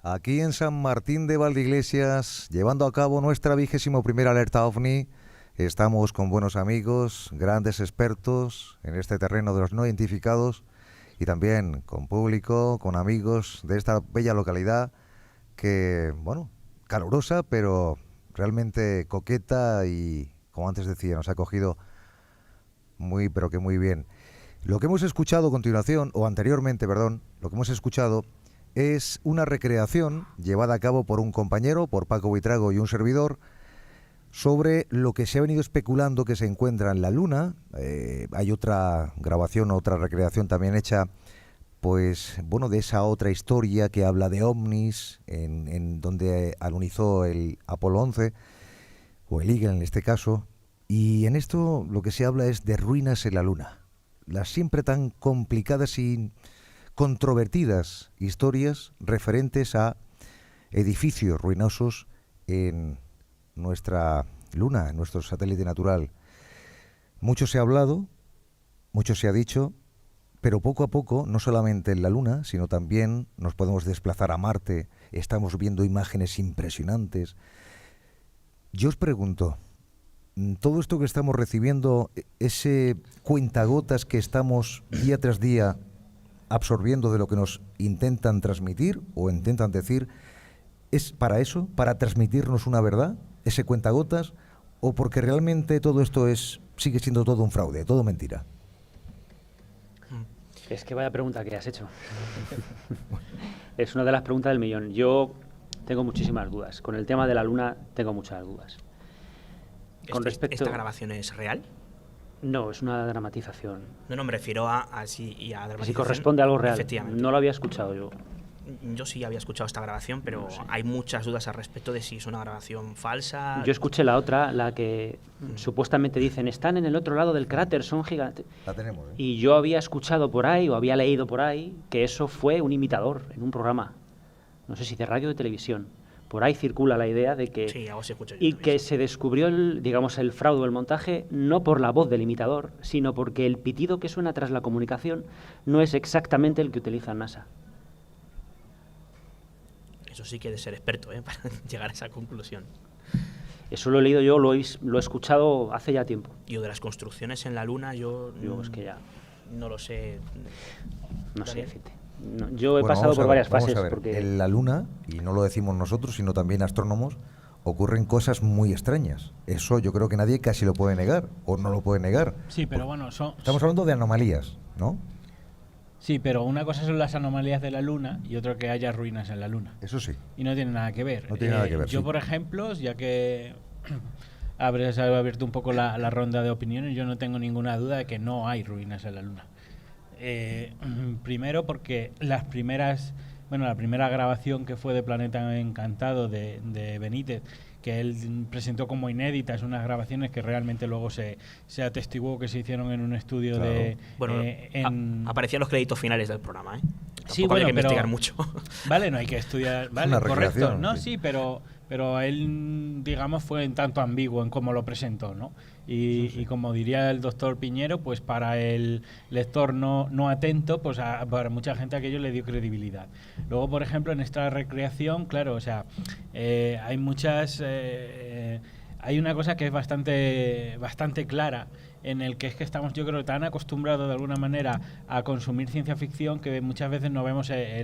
Aquí en San Martín de Valdeiglesias, llevando a cabo nuestra 21ª alerta OVNI, estamos con buenos amigos, grandes expertos en este terreno de los no identificados y también con público, con amigos de esta bella localidad que, bueno, calurosa, pero realmente coqueta y, como antes decía, nos ha acogido muy, pero que muy bien. Lo que hemos escuchado a continuación, o anteriormente, perdón, lo que hemos escuchado es una recreación llevada a cabo por un compañero, por Paco Buitrago y un servidor, sobre lo que se ha venido especulando que se encuentra en la Luna. Hay otra grabación, otra recreación también hecha, pues, bueno, de esa otra historia que habla de ovnis, en donde alunizó el Apolo 11, o el Eagle en este caso, y en esto lo que se habla es de ruinas en la Luna. Las siempre tan complicadas y controvertidas historias referentes a edificios ruinosos en nuestra Luna, en nuestro satélite natural. Mucho se ha hablado, mucho se ha dicho, pero poco a poco, no solamente en la Luna, sino también nos podemos desplazar a Marte, estamos viendo imágenes impresionantes. Yo os pregunto, todo esto que estamos recibiendo, ese cuentagotas que estamos día tras día absorbiendo de lo que nos intentan transmitir o intentan decir, ¿es para eso, para transmitirnos una verdad, ese cuentagotas, o porque realmente todo esto sigue siendo todo un fraude, todo mentira? Es que vaya pregunta que has hecho. Es una de las preguntas del millón. Yo tengo muchísimas dudas. Con el tema de la Luna tengo muchas dudas. Con respecto... ¿Esta grabación es real? No, es una dramatización. No, me refiero a dramatización. Si corresponde a algo real. Efectivamente. No lo había escuchado yo. Yo sí había escuchado esta grabación, pero no sé. Hay muchas dudas al respecto de si es una grabación falsa. Yo escuché la otra, la que supuestamente dicen, están en el otro lado del cráter, son gigantes. La tenemos, ¿eh? Y yo había escuchado por ahí, o había leído por ahí, que eso fue un imitador en un programa. No sé si de radio o de televisión. Por ahí circula la idea de que... Sí, algo se escucha yo y también, que sí. se descubrió el fraude o el montaje no por la voz del imitador, sino porque el pitido que suena tras la comunicación no es exactamente el que utiliza NASA. Eso sí que de ser experto, para llegar a esa conclusión. Eso lo he leído yo, lo he escuchado hace ya tiempo. Y de las construcciones en la Luna, yo es que ya... no lo sé. No sé Daniel. decirte. No, yo he pasado por varias fases. Vamos a ver. Porque... En la Luna, y no lo decimos nosotros, sino también astrónomos, ocurren cosas muy extrañas. Eso yo creo que nadie casi lo puede negar, o no lo puede negar. Sí, pero bueno, Estamos hablando de anomalías, ¿no? Sí, pero una cosa son las anomalías de la Luna y otra que haya ruinas en la Luna. Eso sí. Y no tiene nada que ver. No tiene nada que ver, yo, sí. por ejemplo, ya que has abierto un poco la ronda de opiniones, yo no tengo ninguna duda de que no hay ruinas en la Luna. Primero porque la primera grabación que fue de Planeta Encantado de Benítez, que él presentó como inéditas, unas grabaciones que realmente luego se atestiguó que se hicieron en un estudio Claro. de... Bueno, aparecían los créditos finales del programa, Tampoco Sí, había bueno, que investigar pero, mucho. Vale, no hay que estudiar. Vale, una correcto. recreación, No, sí. sí, pero él, digamos, fue en tanto ambiguo en cómo lo presentó, ¿no? Y como diría el doctor Piñero, pues para el lector no atento, pues para mucha gente aquello le dio credibilidad. Luego, por ejemplo, en esta recreación, claro, o sea, hay muchas... hay una cosa que es bastante clara, en el que es que estamos, yo creo, tan acostumbrados de alguna manera a consumir ciencia ficción que muchas veces no vemos que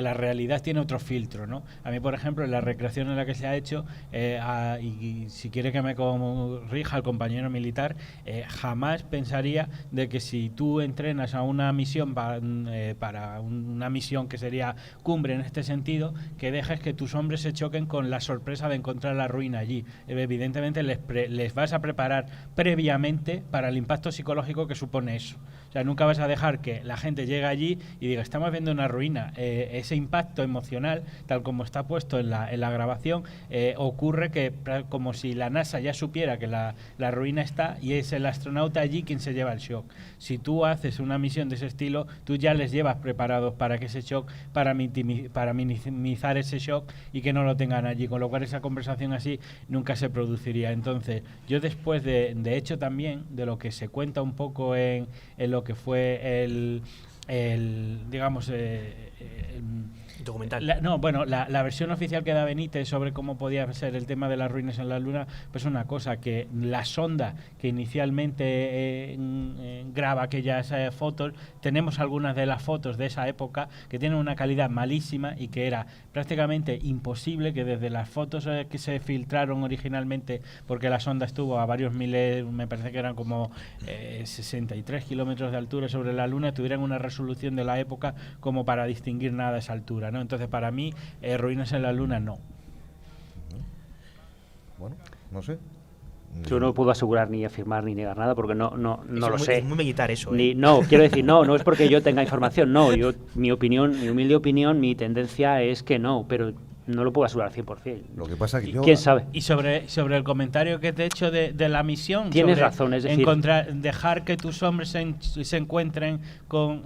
la realidad tiene otro filtro, ¿no? A mí, por ejemplo, en la recreación en la que se ha hecho, y si quiere que me corrija el compañero militar, jamás pensaría de que si tú entrenas a una misión para una misión que sería cumbre en este sentido, que dejes que tus hombres se choquen con la sorpresa de encontrar la ruina allí. Evidentemente les vas a preparar previamente para el impacto psicológico que supone eso. O sea, nunca vas a dejar que la gente llegue allí y diga, estamos viendo una ruina. Ese impacto emocional, tal como está puesto en la grabación, ocurre que como si la NASA ya supiera que la ruina está y es el astronauta allí quien se lleva el shock. Si tú haces una misión de ese estilo, tú ya les llevas preparados para que ese shock, para minimizar ese shock y que no lo tengan allí, con lo cual esa conversación así nunca se produciría. Entonces, yo después de hecho también de lo que se cuenta un poco en lo que fue Documental. La versión oficial que da Benítez sobre cómo podía ser el tema de las ruinas en la Luna, pues una cosa, que la sonda que inicialmente graba aquellas fotos, tenemos algunas de las fotos de esa época que tienen una calidad malísima y que era prácticamente imposible que desde las fotos que se filtraron originalmente, porque la sonda estuvo a varios miles, me parece que eran como 63 kilómetros de altura sobre la Luna, tuvieran una resolución de la época como para distinguir nada a esa altura, ¿no? Entonces, para mí, ruinas en la Luna, no. Bueno, no sé. Yo no puedo asegurar ni afirmar ni negar nada porque no lo sé. Es muy militar eso. No, quiero decir, no es porque yo tenga información, no. Mi humilde opinión, mi tendencia es que no, pero no lo puedo asegurar al 100%. Lo que pasa es que yo... ¿Quién sabe? Y sobre el comentario que te he hecho de la misión... Tienes razón, es decir... dejar que tus hombres se encuentren con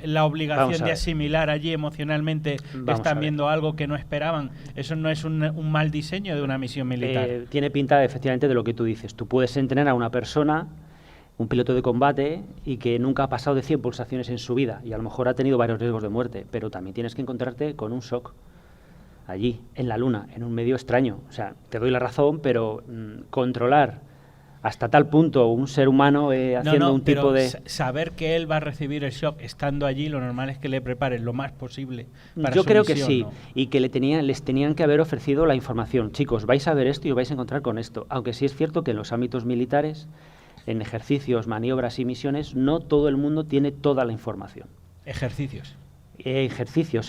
la obligación de asimilar allí emocionalmente que están viendo algo que no esperaban. ¿Eso no es un mal diseño de una misión militar? Tiene pinta, efectivamente, de lo que tú dices. Tú puedes entrenar a una persona, un piloto de combate, y que nunca ha pasado de 100 pulsaciones en su vida, y a lo mejor ha tenido varios riesgos de muerte, pero también tienes que encontrarte con un shock allí, en la Luna, en un medio extraño. O sea, te doy la razón, pero controlar hasta tal punto un ser humano haciendo un tipo de... Saber que él va a recibir el shock estando allí, lo normal es que le preparen lo más posible para Yo su creo misión, que sí, ¿no? y que les tenían que haber ofrecido la información. Chicos, vais a ver esto y os vais a encontrar con esto. Aunque sí es cierto que en los ámbitos militares, en ejercicios, maniobras y misiones, no todo el mundo tiene toda la información. Ejercicios,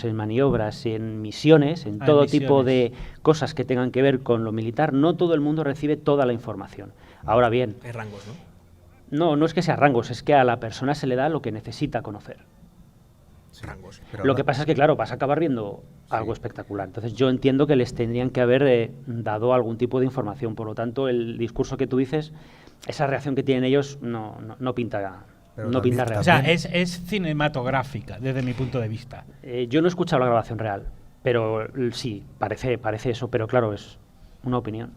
en maniobras, en misiones, en todo tipo de cosas que tengan que ver con lo militar, no todo el mundo recibe toda la información. Ahora bien... Hay rangos, ¿no? No es que sea rangos, es que a la persona se le da lo que necesita conocer. Rangos. Lo que pasa es que, claro, vas a acabar viendo algo espectacular. Entonces yo entiendo que les tendrían que haber dado algún tipo de información. Por lo tanto, el discurso que tú dices, esa reacción que tienen ellos no pinta... No pinta real. O sea, es cinematográfica, desde mi punto de vista. Yo no he escuchado la grabación real, pero sí, parece eso, pero claro, es una opinión.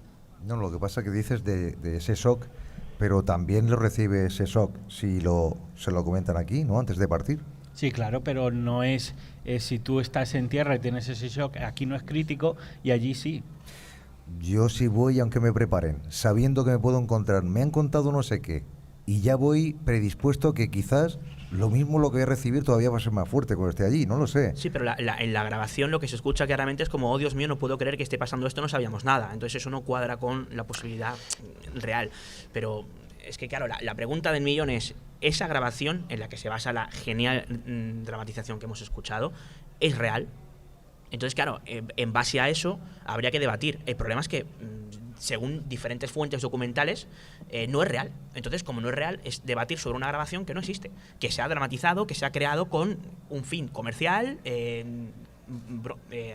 No, lo que pasa es que dices de ese shock, pero también lo recibe ese shock si se lo comentan aquí, ¿no? Antes de partir. Sí, claro, pero no es si tú estás en tierra y tienes ese shock, aquí no es crítico y allí sí. Yo sí voy, aunque me preparen, sabiendo que me puedo encontrar, me han contado no sé qué, y ya voy predispuesto que quizás lo mismo lo que voy a recibir todavía va a ser más fuerte cuando esté allí, no lo sé. Sí, pero en la grabación lo que se escucha claramente es como, oh Dios mío, no puedo creer que esté pasando esto, no sabíamos nada. Entonces eso no cuadra con la posibilidad real. Pero es que claro, la pregunta del millón es, ¿esa grabación en la que se basa la genial dramatización que hemos escuchado es real? Entonces claro, en base a eso habría que debatir. El problema es que según diferentes fuentes documentales, no es real. Entonces, como no es real, es debatir sobre una grabación que no existe, que se ha dramatizado, que se ha creado con un fin comercial,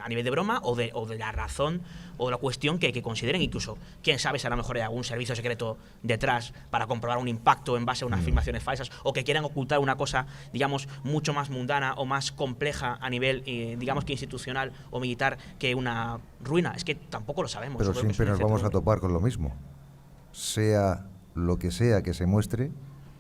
a nivel de broma, o de la razón o de la cuestión que consideren. Incluso, quién sabe si a lo mejor hay algún servicio secreto detrás para comprobar un impacto en base a unas afirmaciones falsas, o que quieran ocultar una cosa, digamos, mucho más mundana o más compleja a nivel, digamos, que institucional o militar que una ruina. Es que tampoco lo sabemos. Pero siempre nos vamos a topar con lo mismo. Sea lo que sea que se muestre,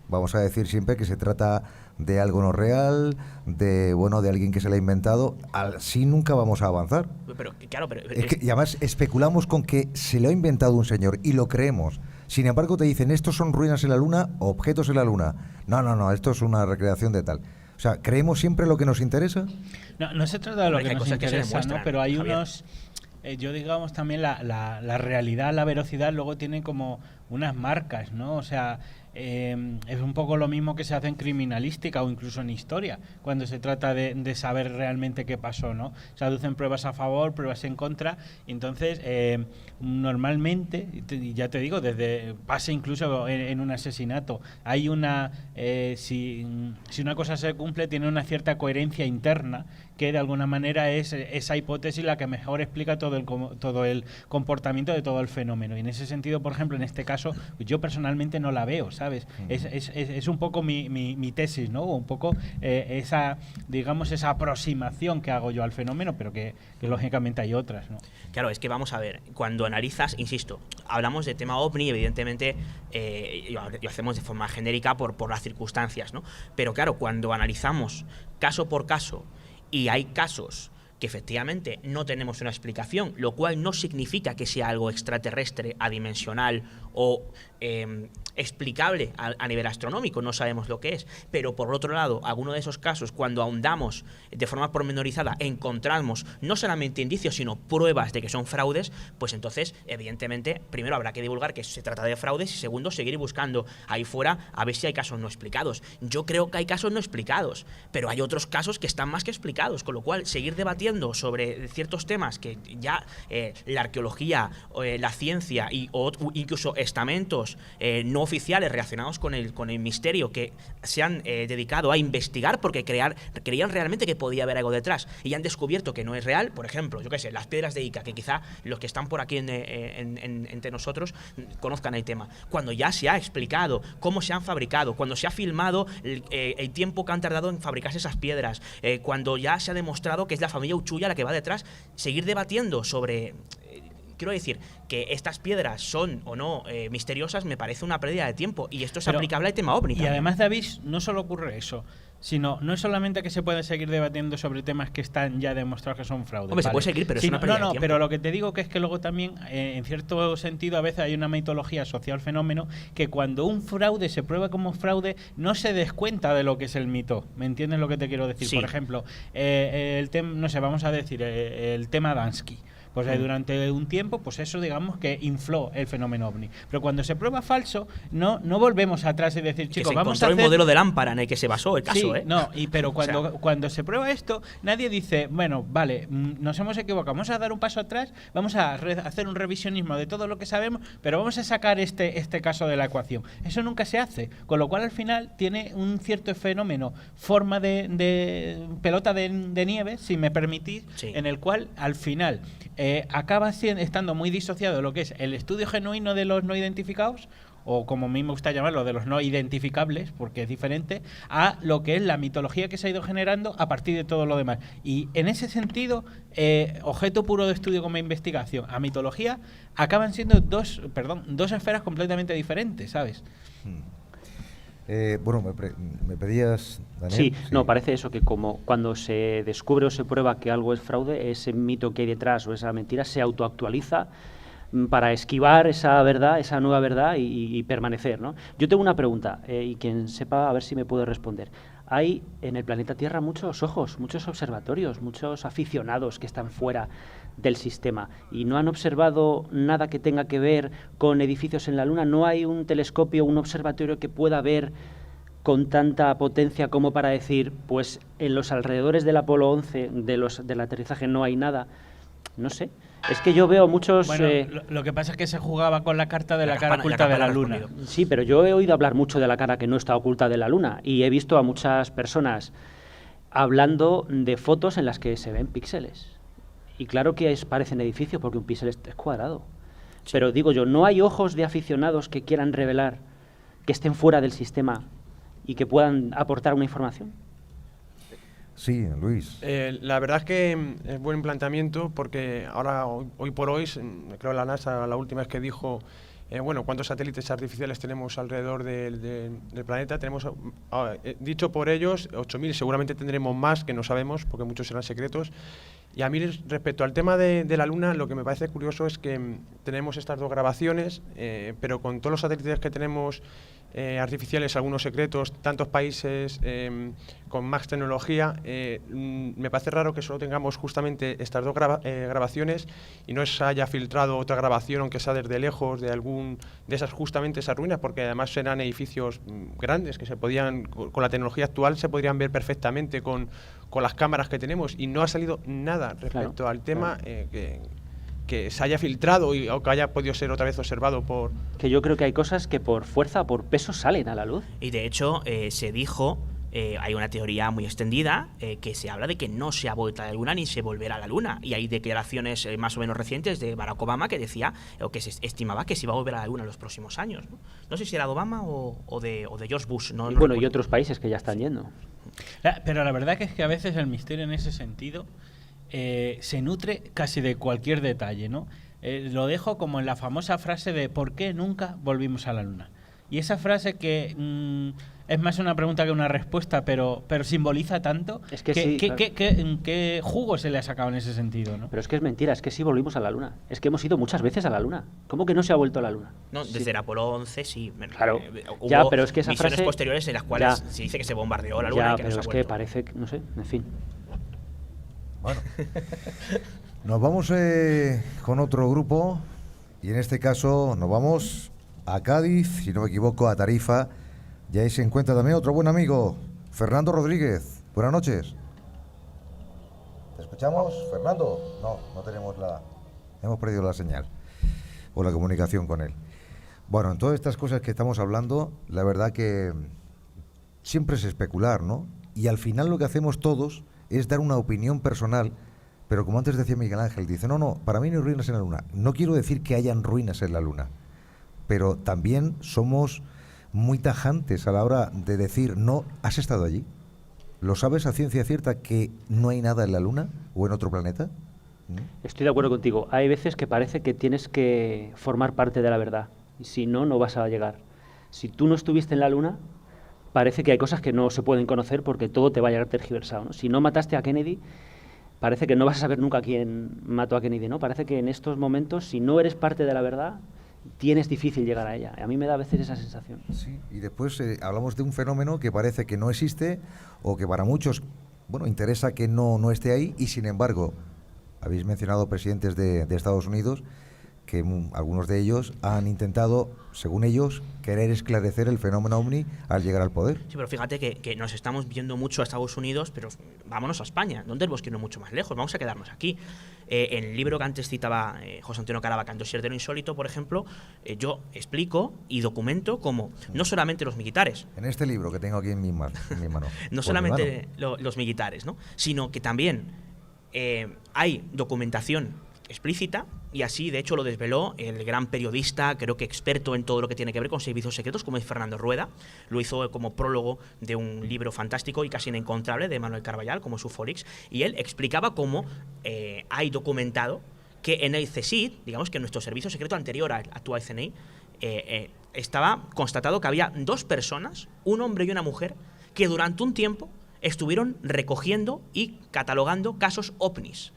vamos a decir siempre que se trata de algo no real, de alguien que se lo ha inventado. Así nunca vamos a avanzar. Pero y además especulamos con que se lo ha inventado un señor y lo creemos. Sin embargo, te dicen, estos son ruinas en la Luna, objetos en la Luna. No, esto es una recreación de tal. O sea, ¿creemos siempre lo que nos interesa? No se trata de lo que nos interesa, ¿no? Pero hay Javier. unos... yo digamos también la realidad, la velocidad luego tiene como unas marcas, ¿no? O sea, es un poco lo mismo que se hace en criminalística o incluso en historia, cuando se trata de saber realmente qué pasó, ¿no? Se aducen pruebas a favor, pruebas en contra, y entonces normalmente, y ya te digo, pasa incluso en un asesinato, hay si una cosa se cumple, tiene una cierta coherencia interna que de alguna manera es esa hipótesis la que mejor explica todo el comportamiento de todo el fenómeno. Y en ese sentido, por ejemplo, en este caso, yo personalmente no la veo, ¿sabes? Es un poco mi tesis, ¿no? Un poco esa aproximación que hago yo al fenómeno, pero que lógicamente hay otras, ¿no? Claro, es que vamos a ver, cuando analizas, insisto, hablamos de tema OVNI, evidentemente lo hacemos de forma genérica por las circunstancias, ¿no? Pero claro, cuando analizamos caso por caso, y hay casos que efectivamente no tenemos una explicación, lo cual no significa que sea algo extraterrestre, adimensional o explicable a nivel astronómico, no sabemos lo que es, pero por otro lado, alguno de esos casos, cuando ahondamos de forma pormenorizada, encontramos no solamente indicios, sino pruebas de que son fraudes, pues entonces, evidentemente, primero habrá que divulgar que se trata de fraudes y segundo, seguir buscando ahí fuera a ver si hay casos no explicados. Yo creo que hay casos no explicados, pero hay otros casos que están más que explicados, con lo cual seguir debatiendo sobre ciertos temas que ya la arqueología, la ciencia o incluso estamentos no oficiales relacionados con el misterio que se han dedicado a investigar porque creían realmente que podía haber algo detrás y han descubierto que no es real. Por ejemplo, yo qué sé, las piedras de Ica, que quizá los que están por aquí entre nosotros conozcan el tema. Cuando ya se ha explicado cómo se han fabricado, cuando se ha filmado el tiempo que han tardado en fabricarse esas piedras, cuando ya se ha demostrado que es la familia Uchuya la que va detrás, seguir debatiendo sobre... Quiero decir, que estas piedras son o no misteriosas me parece una pérdida de tiempo y esto es aplicable al tema ovni. Y además, David, no solo ocurre eso, sino no es solamente que se puede seguir debatiendo sobre temas que están ya demostrados que son fraudes. Hombre, se puede seguir, pero es una pérdida de tiempo. Pero lo que te digo que es que luego también, en cierto sentido, a veces hay una mitología asociada al fenómeno que cuando un fraude se prueba como fraude, no se descuenta de lo que es el mito. ¿Me entiendes lo que te quiero decir? Sí. Por ejemplo, no sé, vamos a decir, el tema Dansky. Pues durante un tiempo, pues eso digamos que infló el fenómeno ovni. Pero cuando se prueba falso, no volvemos atrás y decir, chicos, vamos a hacer... el modelo de lámpara en el que se basó el caso, sí, no, pero cuando se prueba esto, nadie dice, bueno, vale, nos hemos equivocado, vamos a dar un paso atrás, vamos a hacer un revisionismo de todo lo que sabemos, pero vamos a sacar este caso de la ecuación. Eso nunca se hace, con lo cual al final tiene un cierto fenómeno, forma de pelota de nieve, si me permitís, sí, en el cual al final... acaba estando muy disociado de lo que es el estudio genuino de los no identificados, o como a mí me gusta llamarlo, de los no identificables, porque es diferente, a lo que es la mitología que se ha ido generando a partir de todo lo demás. Y en ese sentido, objeto puro de estudio como investigación a mitología acaban siendo dos esferas completamente diferentes, ¿sabes? Bueno, me pedías, Daniel. Sí, no, parece eso, que como cuando se descubre o se prueba que algo es fraude, ese mito que hay detrás o esa mentira se autoactualiza para esquivar esa verdad, esa nueva verdad y permanecer, ¿no? Yo tengo una pregunta, y quien sepa, a ver si me puede responder. Hay en el planeta Tierra muchos ojos, muchos observatorios, muchos aficionados que están fuera del sistema y no han observado nada que tenga que ver con edificios en la Luna. No hay un telescopio, un observatorio que pueda ver con tanta potencia como para decir, pues en los alrededores del Apolo 11, del aterrizaje no hay nada. No sé. Es que yo veo muchos... Bueno, lo que pasa es que se jugaba con la carta de la cara oculta de la Luna. Sí, pero yo he oído hablar mucho de la cara que no está oculta de la Luna y he visto a muchas personas hablando de fotos en las que se ven píxeles. Y claro que parecen edificios porque un píxel es cuadrado. Sí. Pero digo yo, ¿no hay ojos de aficionados que quieran revelar, que estén fuera del sistema y que puedan aportar una información? Sí, Luis. La verdad es que es buen planteamiento porque ahora, hoy por hoy, creo la NASA la última vez que dijo, ¿cuántos satélites artificiales tenemos alrededor del planeta? Tenemos, dicho por ellos, 8.000, seguramente tendremos más que no sabemos porque muchos serán secretos. Y a mí, respecto al tema de la Luna, lo que me parece curioso es que tenemos estas dos grabaciones, pero con todos los satélites que tenemos artificiales, algunos secretos, tantos países con más tecnología, me parece raro que solo tengamos justamente estas dos grabaciones y no se haya filtrado otra grabación, aunque sea desde lejos, de justamente esas ruinas, porque además serán edificios grandes que se podían, con la tecnología actual, se podrían ver perfectamente con las cámaras que tenemos, y no ha salido nada respecto al tema que se haya filtrado o que haya podido ser otra vez observado por... Que yo creo que hay cosas que por fuerza o por peso salen a la luz. Y de hecho se dijo, hay una teoría muy extendida que se habla de que no se ha vuelto a la Luna ni se volverá a la Luna, y hay declaraciones más o menos recientes de Barack Obama que decía, o que se estimaba que se iba a volver a la Luna en los próximos años. No sé si era de Obama o de George Bush. No bueno, y otros países que ya están yendo. Pero la verdad que es que a veces el misterio en ese sentido se nutre casi de cualquier detalle, ¿no? Lo dejo como en la famosa frase de ¿por qué nunca volvimos a la Luna? Y esa frase que es más una pregunta que una respuesta, pero simboliza tanto. Es que sí, claro. ¿Qué jugo se le ha sacado en ese sentido, ¿no? Pero es que es mentira, es que sí volvimos a la Luna. Es que hemos ido muchas veces a la Luna. ¿Cómo que no se ha vuelto a la Luna? No, desde el Apolo 11 sí. Claro. Hubo Ya, pero es que esa misiones frase posteriores en las cuales ya, se dice que se bombardeó la Luna ya, y que no pero se ha es vuelto. que parece, no sé, en fin. Bueno, nos vamos con otro grupo y en este caso nos vamos a Cádiz, si no me equivoco, a Tarifa. Y ahí se encuentra también otro buen amigo, Fernando Rodríguez. Buenas noches. ¿Te escuchamos, Fernando? No tenemos hemos perdido la señal o la comunicación con él. Bueno, en todas estas cosas que estamos hablando, la verdad que siempre es especular, ¿no? Y al final lo que hacemos todos es dar una opinión personal, pero como antes decía Miguel Ángel, dice, no, para mí no hay ruinas en la Luna. No quiero decir que hayan ruinas en la Luna, pero también somos muy tajantes a la hora de decir, no, ¿has estado allí? ¿Lo sabes a ciencia cierta que no hay nada en la Luna o en otro planeta? Estoy de acuerdo contigo. Hay veces que parece que tienes que formar parte de la verdad. Y si no, no vas a llegar. Si tú no estuviste en la Luna, parece que hay cosas que no se pueden conocer porque todo te va a llegar tergiversado, ¿no? Si no mataste a Kennedy, parece que no vas a saber nunca quién mató a Kennedy, ¿no? Parece que en estos momentos, si no eres parte de la verdad, tienes difícil llegar a ella. A mí me da a veces esa sensación. Sí, y después hablamos de un fenómeno que parece que no existe o que para muchos, bueno, interesa que no esté ahí y sin embargo, habéis mencionado presidentes de Estados Unidos que algunos de ellos han intentado, según ellos, querer esclarecer el fenómeno OVNI al llegar al poder. Sí, pero fíjate que nos estamos viendo mucho a Estados Unidos, pero vámonos a España. No tenemos que irnos mucho más lejos, vamos a quedarnos aquí. En el libro que antes citaba José Antonio Caravaca, en Dossier de lo Insólito, por ejemplo, yo explico y documento cómo no solamente los militares... En este libro que tengo aquí en mi mano. No solamente los militares, ¿no? Sino que también hay documentación explícita, y así de hecho lo desveló el gran periodista, creo que experto en todo lo que tiene que ver con servicios secretos, como es Fernando Rueda. Lo hizo como prólogo de un libro fantástico y casi inencontrable de Manuel Carballal, como su Fólix, y él explicaba cómo hay documentado que en el CSIC, digamos que en nuestro servicio secreto anterior al actual CNI, estaba constatado que había 2 personas, un hombre y una mujer, que durante un tiempo estuvieron recogiendo y catalogando casos OVNIs.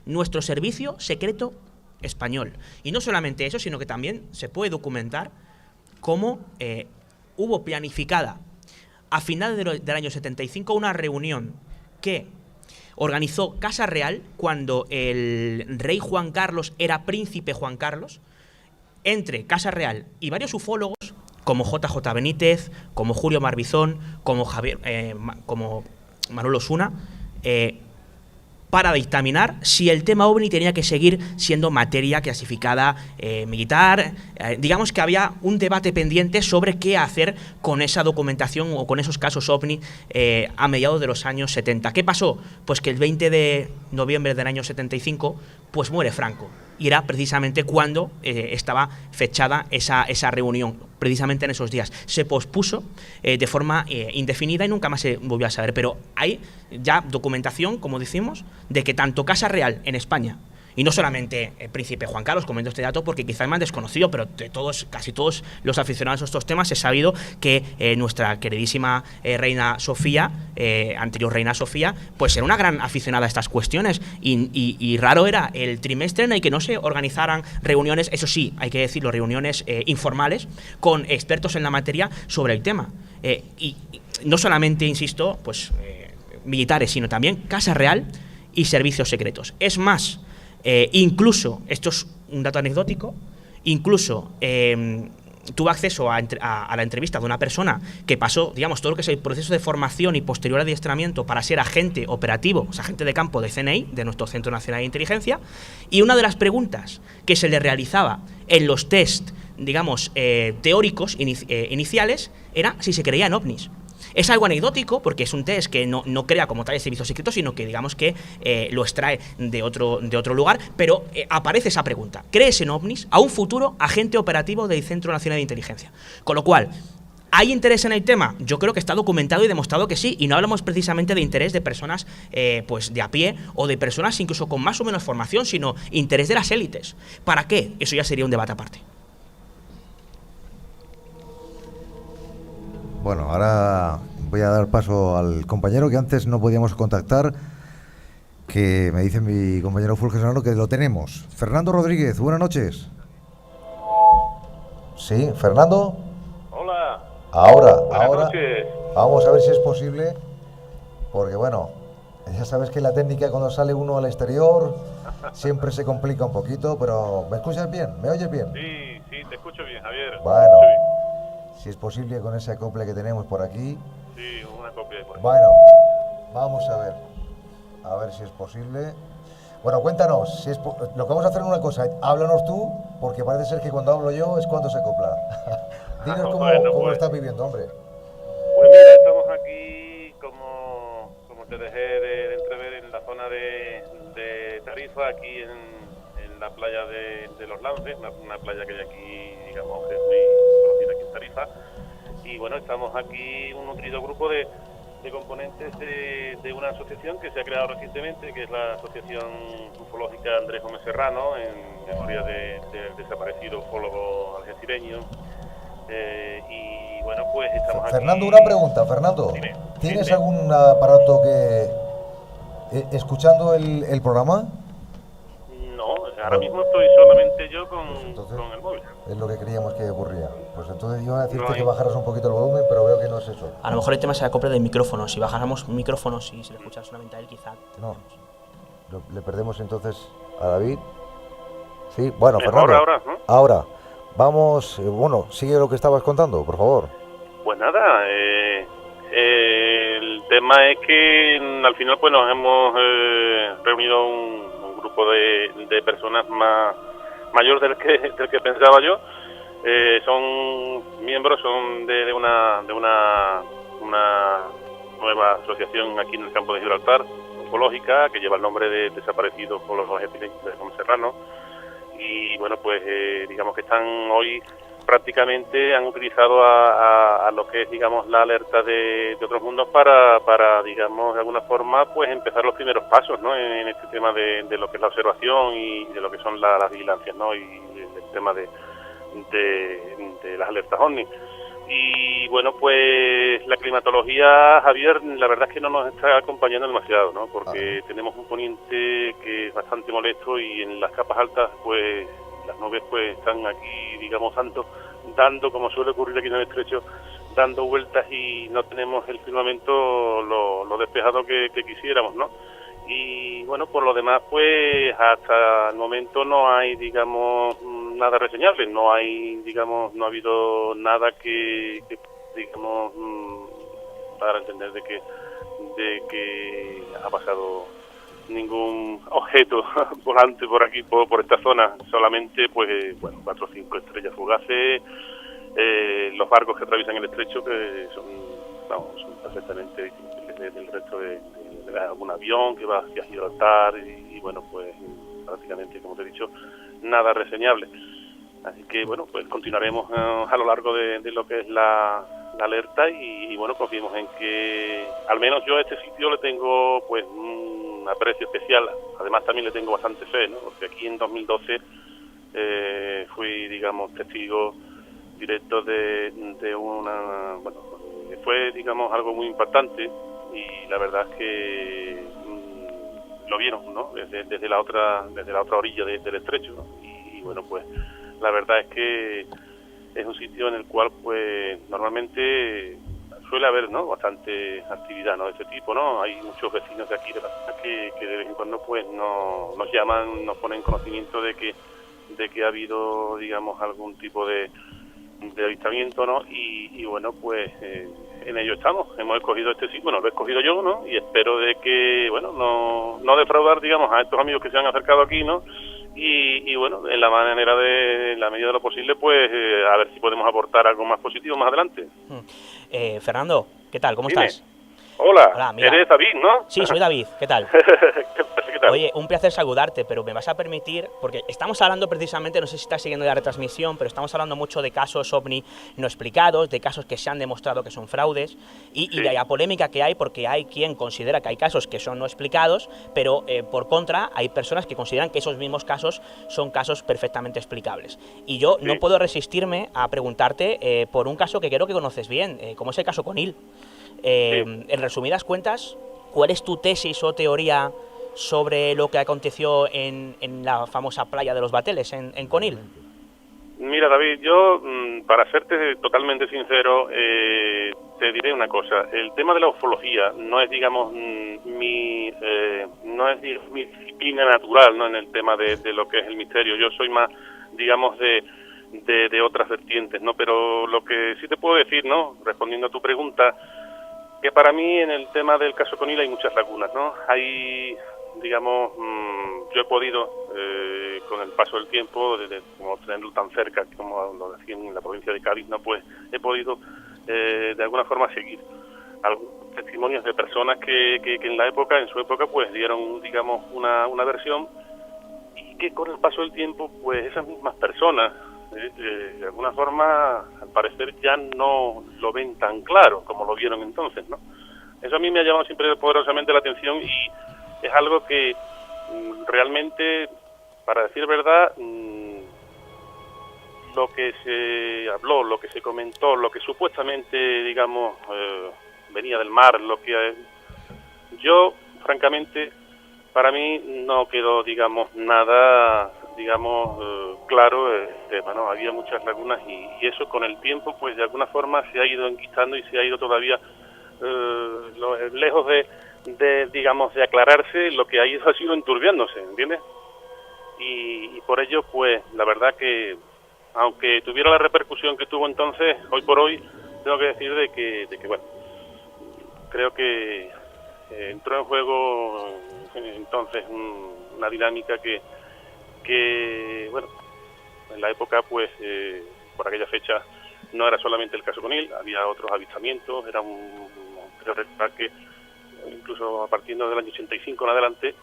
Nuestro servicio secreto español. Y no solamente eso, sino que también se puede documentar cómo hubo planificada a finales del año 75 una reunión que organizó Casa Real cuando el rey Juan Carlos era príncipe Juan Carlos, entre Casa Real y varios ufólogos como JJ Benítez, como Julio Marbizón, como como Manuel Osuna, para dictaminar si el tema OVNI tenía que seguir siendo materia clasificada militar. Digamos que había un debate pendiente sobre qué hacer con esa documentación o con esos casos OVNI a mediados de los años 70. ¿Qué pasó? Pues que el 20 de noviembre del año 75 pues muere Franco. Y era precisamente cuando estaba fechada esa reunión, precisamente en esos días. Se pospuso de forma indefinida y nunca más se volvió a saber. Pero hay ya documentación, como decimos, de que tanto Casa Real en España, y no solamente el príncipe Juan Carlos, comento este dato porque quizá es más desconocido, pero de casi todos los aficionados a estos temas he sabido que nuestra queridísima reina Sofía, anterior reina Sofía, pues era una gran aficionada a estas cuestiones y raro era el trimestre en el que no se organizaran reuniones, eso sí, hay que decirlo, reuniones informales con expertos en la materia sobre el tema. Y no solamente, insisto, pues militares, sino también Casa Real y servicios secretos. Es más, incluso, esto es un dato anecdótico, incluso tuve acceso a la entrevista de una persona que pasó, digamos, todo lo que es el proceso de formación y posterior adiestramiento para ser agente operativo, o sea, agente de campo de CNI, de nuestro Centro Nacional de Inteligencia, y una de las preguntas que se le realizaba en los test, digamos, teóricos iniciales, era si se creía en ovnis. Es algo anecdótico porque es un test que no crea como tal el servicio secreto, sino que digamos que lo extrae de otro lugar, pero aparece esa pregunta. ¿Crees en ovnis? A un futuro agente operativo del Centro Nacional de Inteligencia. Con lo cual, ¿hay interés en el tema? Yo creo que está documentado y demostrado que sí, y no hablamos precisamente de interés de personas pues de a pie o de personas incluso con más o menos formación, sino interés de las élites. ¿Para qué? Eso ya sería un debate aparte. Bueno, ahora voy a dar paso al compañero que antes no podíamos contactar, que me dice mi compañero Fulgencio Serrano que lo tenemos. Fernando Rodríguez, buenas noches. Sí, Fernando. Hola. Ahora, Buenas noches. vamos a ver si es posible, porque bueno, ya sabes que la técnica cuando sale uno al exterior siempre se complica un poquito, pero ¿me escuchas bien? ¿Me oyes bien? Sí, te escucho bien, Javier. Bueno, Sí, si es posible con ese acople que tenemos por aquí. sí, una copia de por ahí. Bueno, vamos a ver si es posible. Bueno, cuéntanos, lo que vamos a hacer es una cosa, háblanos tú, porque parece ser que cuando hablo yo es cuando se acopla. Dinos cómo lo estás viviendo, hombre. Pues mira, estamos aquí, como te dejé de entrever, en la zona de Tarifa, aquí en la playa de Los Lances, una playa que hay aquí, digamos, que es muy conocida aquí en Tarifa. Y bueno, estamos aquí un nutrido grupo de componentes de una asociación que se ha creado recientemente, que es la Asociación Ufológica Andrés Gómez Serrano, en memoria del desaparecido ufólogo algecireño. Y bueno, pues estamos Fernando, aquí. una pregunta, Fernando. Dime. ¿Tienes Dime. algún aparato que... escuchando el programa? No, ahora mismo estoy solamente yo con el móvil. Es lo que creíamos que ocurría. Pues entonces iba a decirte No hay. que bajaras un poquito el volumen, pero veo que no es eso. A lo mejor el tema se acople del micrófono. Si bajáramos micrófonos y se le escuchara solamente a él, quizá. No. Le perdemos entonces a David. Sí, bueno, Mejor Fernando. ahora, ¿no? Ahora, vamos, bueno, sigue lo que estabas contando, por favor. Pues nada, el tema es que al final pues nos hemos reunido un grupo de personas más mayor del que pensaba yo. Son miembros, son de una nueva asociación aquí en el campo de Gibraltar, ufológica, que lleva el nombre de Desaparecidos Ufólogos Algecireños de Gómez Serrano. Y bueno, pues digamos que están hoy prácticamente han utilizado a lo que es, digamos, la alerta de otros mundos para, digamos, de alguna forma, pues empezar los primeros pasos, ¿no? En este tema de lo que es la observación y de lo que son las vigilancias, ¿no? Y el tema de las alertas OVNI. Y bueno, pues la climatología, Javier, la verdad es que no nos está acompañando demasiado, ¿no? Porque tenemos un poniente que es bastante molesto y en las capas altas, pues las nubes pues están aquí, digamos, dando, como suele ocurrir aquí en el estrecho, dando vueltas y no tenemos el firmamento lo despejado que quisiéramos, ¿no? Y bueno, por lo demás, pues hasta el momento no hay, digamos, nada reseñable, no ha habido nada que digamos, para entender de que ha pasado ningún objeto volante por aquí, por esta zona, solamente pues 4 o 5 estrellas fugaces, los barcos que atraviesan el estrecho, que son perfectamente distinguibles del resto de algún avión que va hacia Gibraltar y bueno, pues prácticamente, como te he dicho, nada reseñable. Así que bueno, pues continuaremos a lo largo de lo que es la alerta y bueno, confiemos en que al menos yo a este sitio le tengo pues un aprecio especial. Además también le tengo bastante fe, ¿no? Porque aquí en 2012 fui, digamos, testigo directo de una, bueno, fue, digamos, algo muy impactante y la verdad es que lo vieron, ¿no? Desde la otra orilla del estrecho, ¿no? Y bueno, pues la verdad es que es un sitio en el cual pues normalmente suele haber, ¿no?, bastante actividad, ¿no?, de este tipo, ¿no? Hay muchos vecinos de aquí de la zona que de vez en cuando pues nos llaman, nos ponen conocimiento de que ha habido, digamos, algún tipo de avistamiento, ¿no? Y bueno, pues en ello estamos. Hemos escogido este sitio, bueno, lo he escogido yo, ¿no? Y espero de que, bueno, no defraudar, digamos, a estos amigos que se han acercado aquí, ¿no? Y bueno, en la medida de lo posible, pues a ver si podemos aportar algo más positivo más adelante. Fernando, ¿qué tal? ¿Cómo Dime. estás? Hola, Mira. eres David, ¿no? Sí, soy David, ¿qué tal? Parece que tal? Oye, un placer saludarte, pero me vas a permitir, porque estamos hablando precisamente, no sé si estás siguiendo la retransmisión, pero estamos hablando mucho de casos OVNI no explicados, de casos que se han demostrado que son fraudes, y de la polémica que hay, porque hay quien considera que hay casos que son no explicados, pero por contra hay personas que consideran que esos mismos casos son casos perfectamente explicables. Y yo no puedo resistirme a preguntarte por un caso que creo que conoces bien, como es el caso Conil. En resumidas cuentas, ¿cuál es tu tesis o teoría sobre lo que aconteció en la famosa playa de los Bateles, en Conil? Mira, David, yo, para serte totalmente sincero, te diré una cosa. El tema de la ufología no es, digamos, mi disciplina natural, ¿no? En el tema de lo que es el misterio. Yo soy más, digamos, de otras vertientes, ¿no? Pero lo que sí te puedo decir, ¿no? Respondiendo a tu pregunta, que para mí en el tema del caso Conil hay muchas lagunas, ¿no? Hay, digamos, yo he podido, con el paso del tiempo, como tenerlo tan cerca como lo decía en la provincia de Cádiz, ¿no? Pues he podido, de alguna forma, seguir algunos testimonios de personas que en la época, en su época, pues dieron, digamos, una versión, y que con el paso del tiempo, pues esas mismas personas, de alguna forma, al parecer ya no lo ven tan claro como lo vieron entonces, ¿no? Eso a mí me ha llamado siempre poderosamente la atención, y es algo que realmente, para decir verdad, lo que se habló, lo que se comentó, lo que supuestamente, digamos, venía del mar, lo que yo, francamente, para mí no quedó, digamos, nada, digamos, claro el tema, ¿no? Había muchas lagunas, y eso con el tiempo, pues de alguna forma se ha ido enquistando y se ha ido todavía lejos de, digamos, de aclararse. Lo que ha ido ha sido enturbiándose, ¿entiendes? Y por ello, pues, la verdad que, aunque tuviera la repercusión que tuvo entonces, hoy por hoy, tengo que decir de que bueno, creo que entró en juego entonces una dinámica que, bueno, en la época, pues, por aquella fecha, no era solamente el caso Conil, había otros avistamientos, era creo recordar que incluso a partir del año 85 en adelante,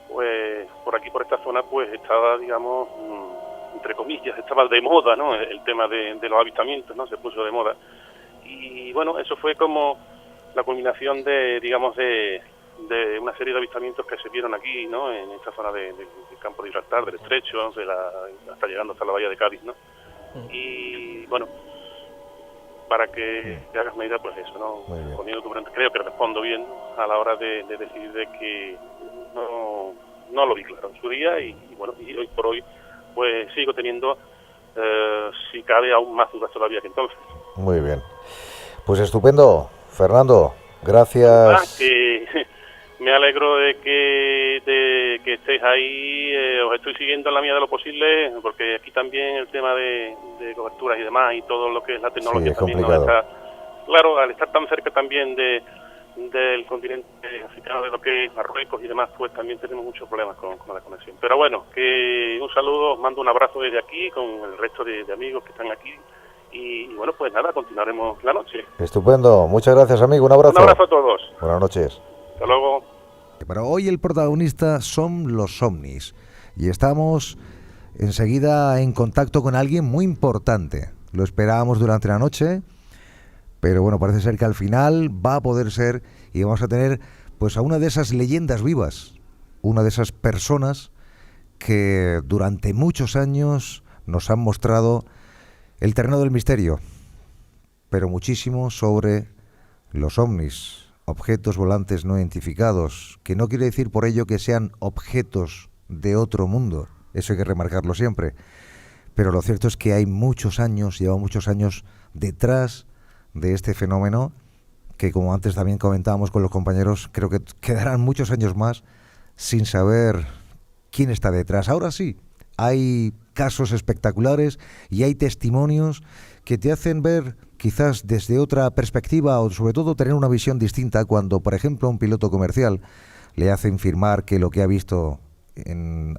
pues por aquí, por esta zona, pues estaba, digamos, entre comillas, estaba de moda, ¿no? El tema de los avistamientos, ¿no? Se puso de moda. Y bueno, eso fue como la culminación digamos, de una serie de avistamientos que se vieron aquí, ¿no? En esta zona del campo de Gibraltar, del estrecho, hasta llegando hasta la bahía de Cádiz, ¿no? Y bueno, para que te hagas una idea, pues eso, ¿no? Poniendo tu pregunta, creo que respondo bien a la hora de decidir de que no lo vi claro en su día, y bueno, y hoy por hoy, pues sigo teniendo, si cabe, aún más dudas todavía que entonces. Muy bien. Pues estupendo, Fernando. Gracias. Me alegro de que estéis ahí. Os estoy siguiendo en la medida de lo posible, porque aquí también el tema de coberturas y demás, y todo lo que es la tecnología, sí, es también complicado. nos está, claro, al estar tan cerca también del continente africano, de lo que es Marruecos y demás, pues también tenemos muchos problemas con la conexión. Pero bueno, que un saludo, os mando un abrazo desde aquí con el resto de amigos que están aquí, y bueno, pues nada, continuaremos la noche. Estupendo, muchas gracias, amigo, un abrazo. Un abrazo a todos. Buenas noches. Hasta luego. Pero hoy el protagonista son los ovnis, y estamos enseguida en contacto con alguien muy importante. Lo esperábamos durante la noche, pero bueno, parece ser que al final va a poder ser, y vamos a tener pues a una de esas leyendas vivas, una de esas personas que durante muchos años nos han mostrado el terreno del misterio, pero muchísimo sobre los ovnis, objetos volantes no identificados, que no quiere decir por ello que sean objetos de otro mundo, eso hay que remarcarlo siempre, pero lo cierto es que hay muchos años, lleva muchos años detrás de este fenómeno, que como antes también comentábamos con los compañeros, creo que quedarán muchos años más sin saber quién está detrás. Ahora sí, hay casos espectaculares y hay testimonios que te hacen ver quizás desde otra perspectiva, o sobre todo tener una visión distinta cuando, por ejemplo, un piloto comercial le hacen firmar que lo que ha visto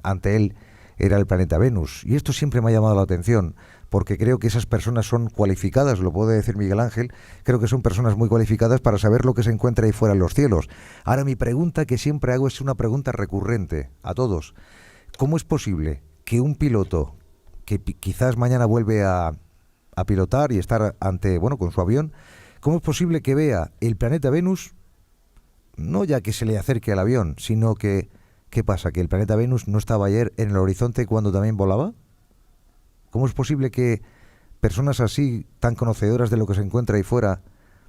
ante él era el planeta Venus. Y esto siempre me ha llamado la atención, porque creo que esas personas son cualificadas, lo puede decir Miguel Ángel, creo que son personas muy cualificadas para saber lo que se encuentra ahí fuera en los cielos. Ahora, mi pregunta que siempre hago es una pregunta recurrente a todos. ¿Cómo es posible que un piloto que quizás mañana vuelve a pilotar y estar con su avión, cómo es posible que vea el planeta Venus, no ya que se le acerque al avión, sino que, ¿qué pasa? ¿Que el planeta Venus no estaba ayer en el horizonte cuando también volaba? ¿Cómo es posible que personas así, tan conocedoras de lo que se encuentra ahí fuera,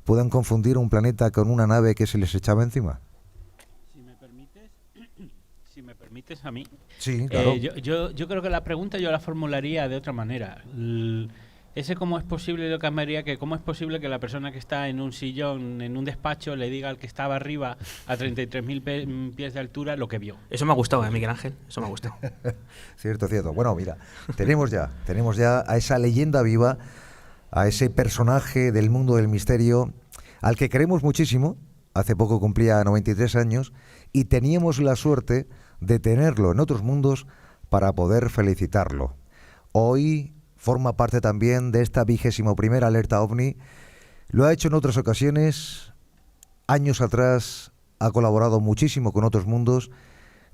puedan confundir un planeta con una nave que se les echaba encima? Si me permites a mí. Sí, claro. Yo creo que la pregunta yo la formularía de otra manera. Ese cómo es posible, yo cambiaría que cómo es posible que la persona que está en un sillón, en un despacho, le diga al que estaba arriba a 33.000 pies de altura lo que vio. Eso me ha gustado, Miguel Ángel, eso me ha gustado. Cierto. Bueno, mira, tenemos ya a esa leyenda viva, a ese personaje del mundo del misterio, al que queremos muchísimo. Hace poco cumplía 93 años y teníamos la suerte de tenerlo en otros mundos para poder felicitarlo. Hoy forma parte también de esta 21ª alerta OVNI. Lo ha hecho en otras ocasiones. Años atrás ha colaborado muchísimo con otros mundos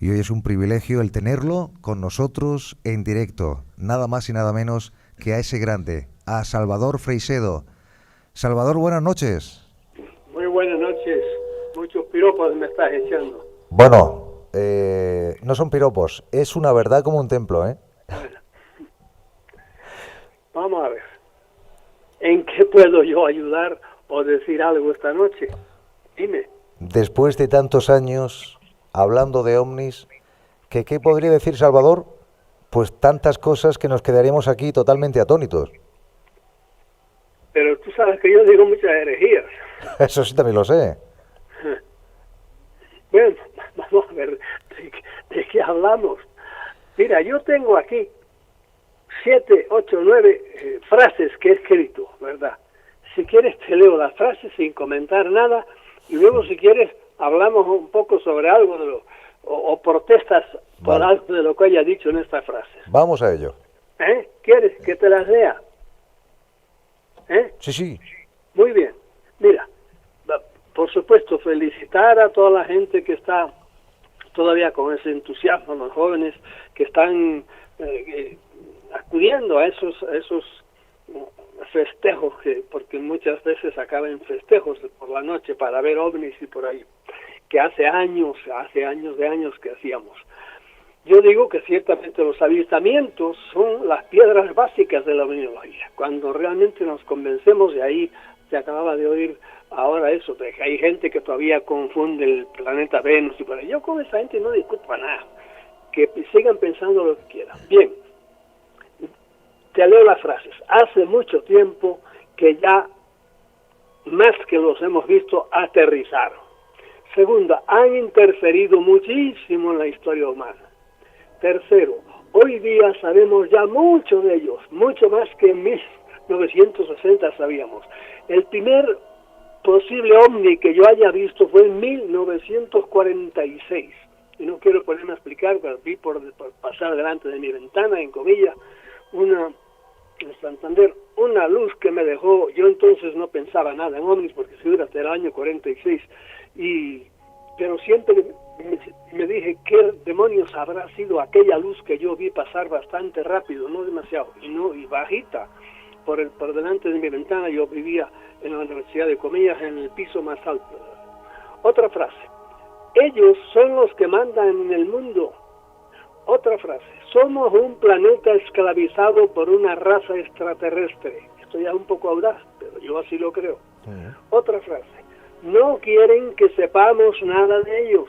y hoy es un privilegio el tenerlo con nosotros en directo. Nada más y nada menos que a ese grande, a Salvador Freixedo. Salvador, buenas noches. Muy buenas noches. Muchos piropos me estás echando. Bueno, no son piropos, es una verdad como un templo, ¿eh? Bueno. Vamos a ver. ¿En qué puedo yo ayudar o decir algo esta noche? Dime. Después de tantos años hablando de ovnis, ¿qué podría decir Salvador? Pues tantas cosas que nos quedaríamos aquí totalmente atónitos. Pero tú sabes que yo digo muchas herejías. Eso sí también lo sé. Bueno, vamos a ver de qué hablamos. Mira, yo tengo aquí 7, 8, 9 frases que he escrito, ¿verdad? Si quieres te leo las frases sin comentar nada y luego si quieres hablamos un poco sobre algo de o protestas por algo de lo que haya dicho en estas frases. Vamos a ello. ¿Quieres que te las lea? Sí. Muy bien. Mira, por supuesto, felicitar a toda la gente que está todavía con ese entusiasmo, los jóvenes que están acudiendo a esos festejos, porque muchas veces acaban en festejos por la noche para ver ovnis y por ahí, que hace años que hacíamos. Yo digo que ciertamente los avistamientos son las piedras básicas de la ovniología. Cuando realmente nos convencemos, de ahí se acababa de oír ahora eso, de que hay gente que todavía confunde el planeta Venus y por ahí. Yo con esa gente no discuto nada, que sigan pensando lo que quieran. Bien, te leo las frases. Hace mucho tiempo que ya, más que los hemos visto, aterrizaron. Segunda, han interferido muchísimo en la historia humana. Tercero, hoy día sabemos ya mucho de ellos, mucho más que en 1960 sabíamos. El primer posible ovni que yo haya visto fue en 1946. Y no quiero ponerme a explicar, pero vi por pasar delante de mi ventana, en comillas, en Santander, una luz que me dejó. Yo entonces no pensaba nada en ovnis porque si era hasta el año 46, pero siempre me dije qué demonios habrá sido aquella luz que yo vi pasar bastante rápido, no demasiado, y bajita por delante de mi ventana. Yo vivía en la Universidad de Comillas, en el piso más alto. Otra frase: ellos son los que mandan en el mundo. Otra frase: somos un planeta esclavizado por una raza extraterrestre. Esto ya es un poco audaz, pero yo así lo creo. Otra frase: no quieren que sepamos nada de ellos.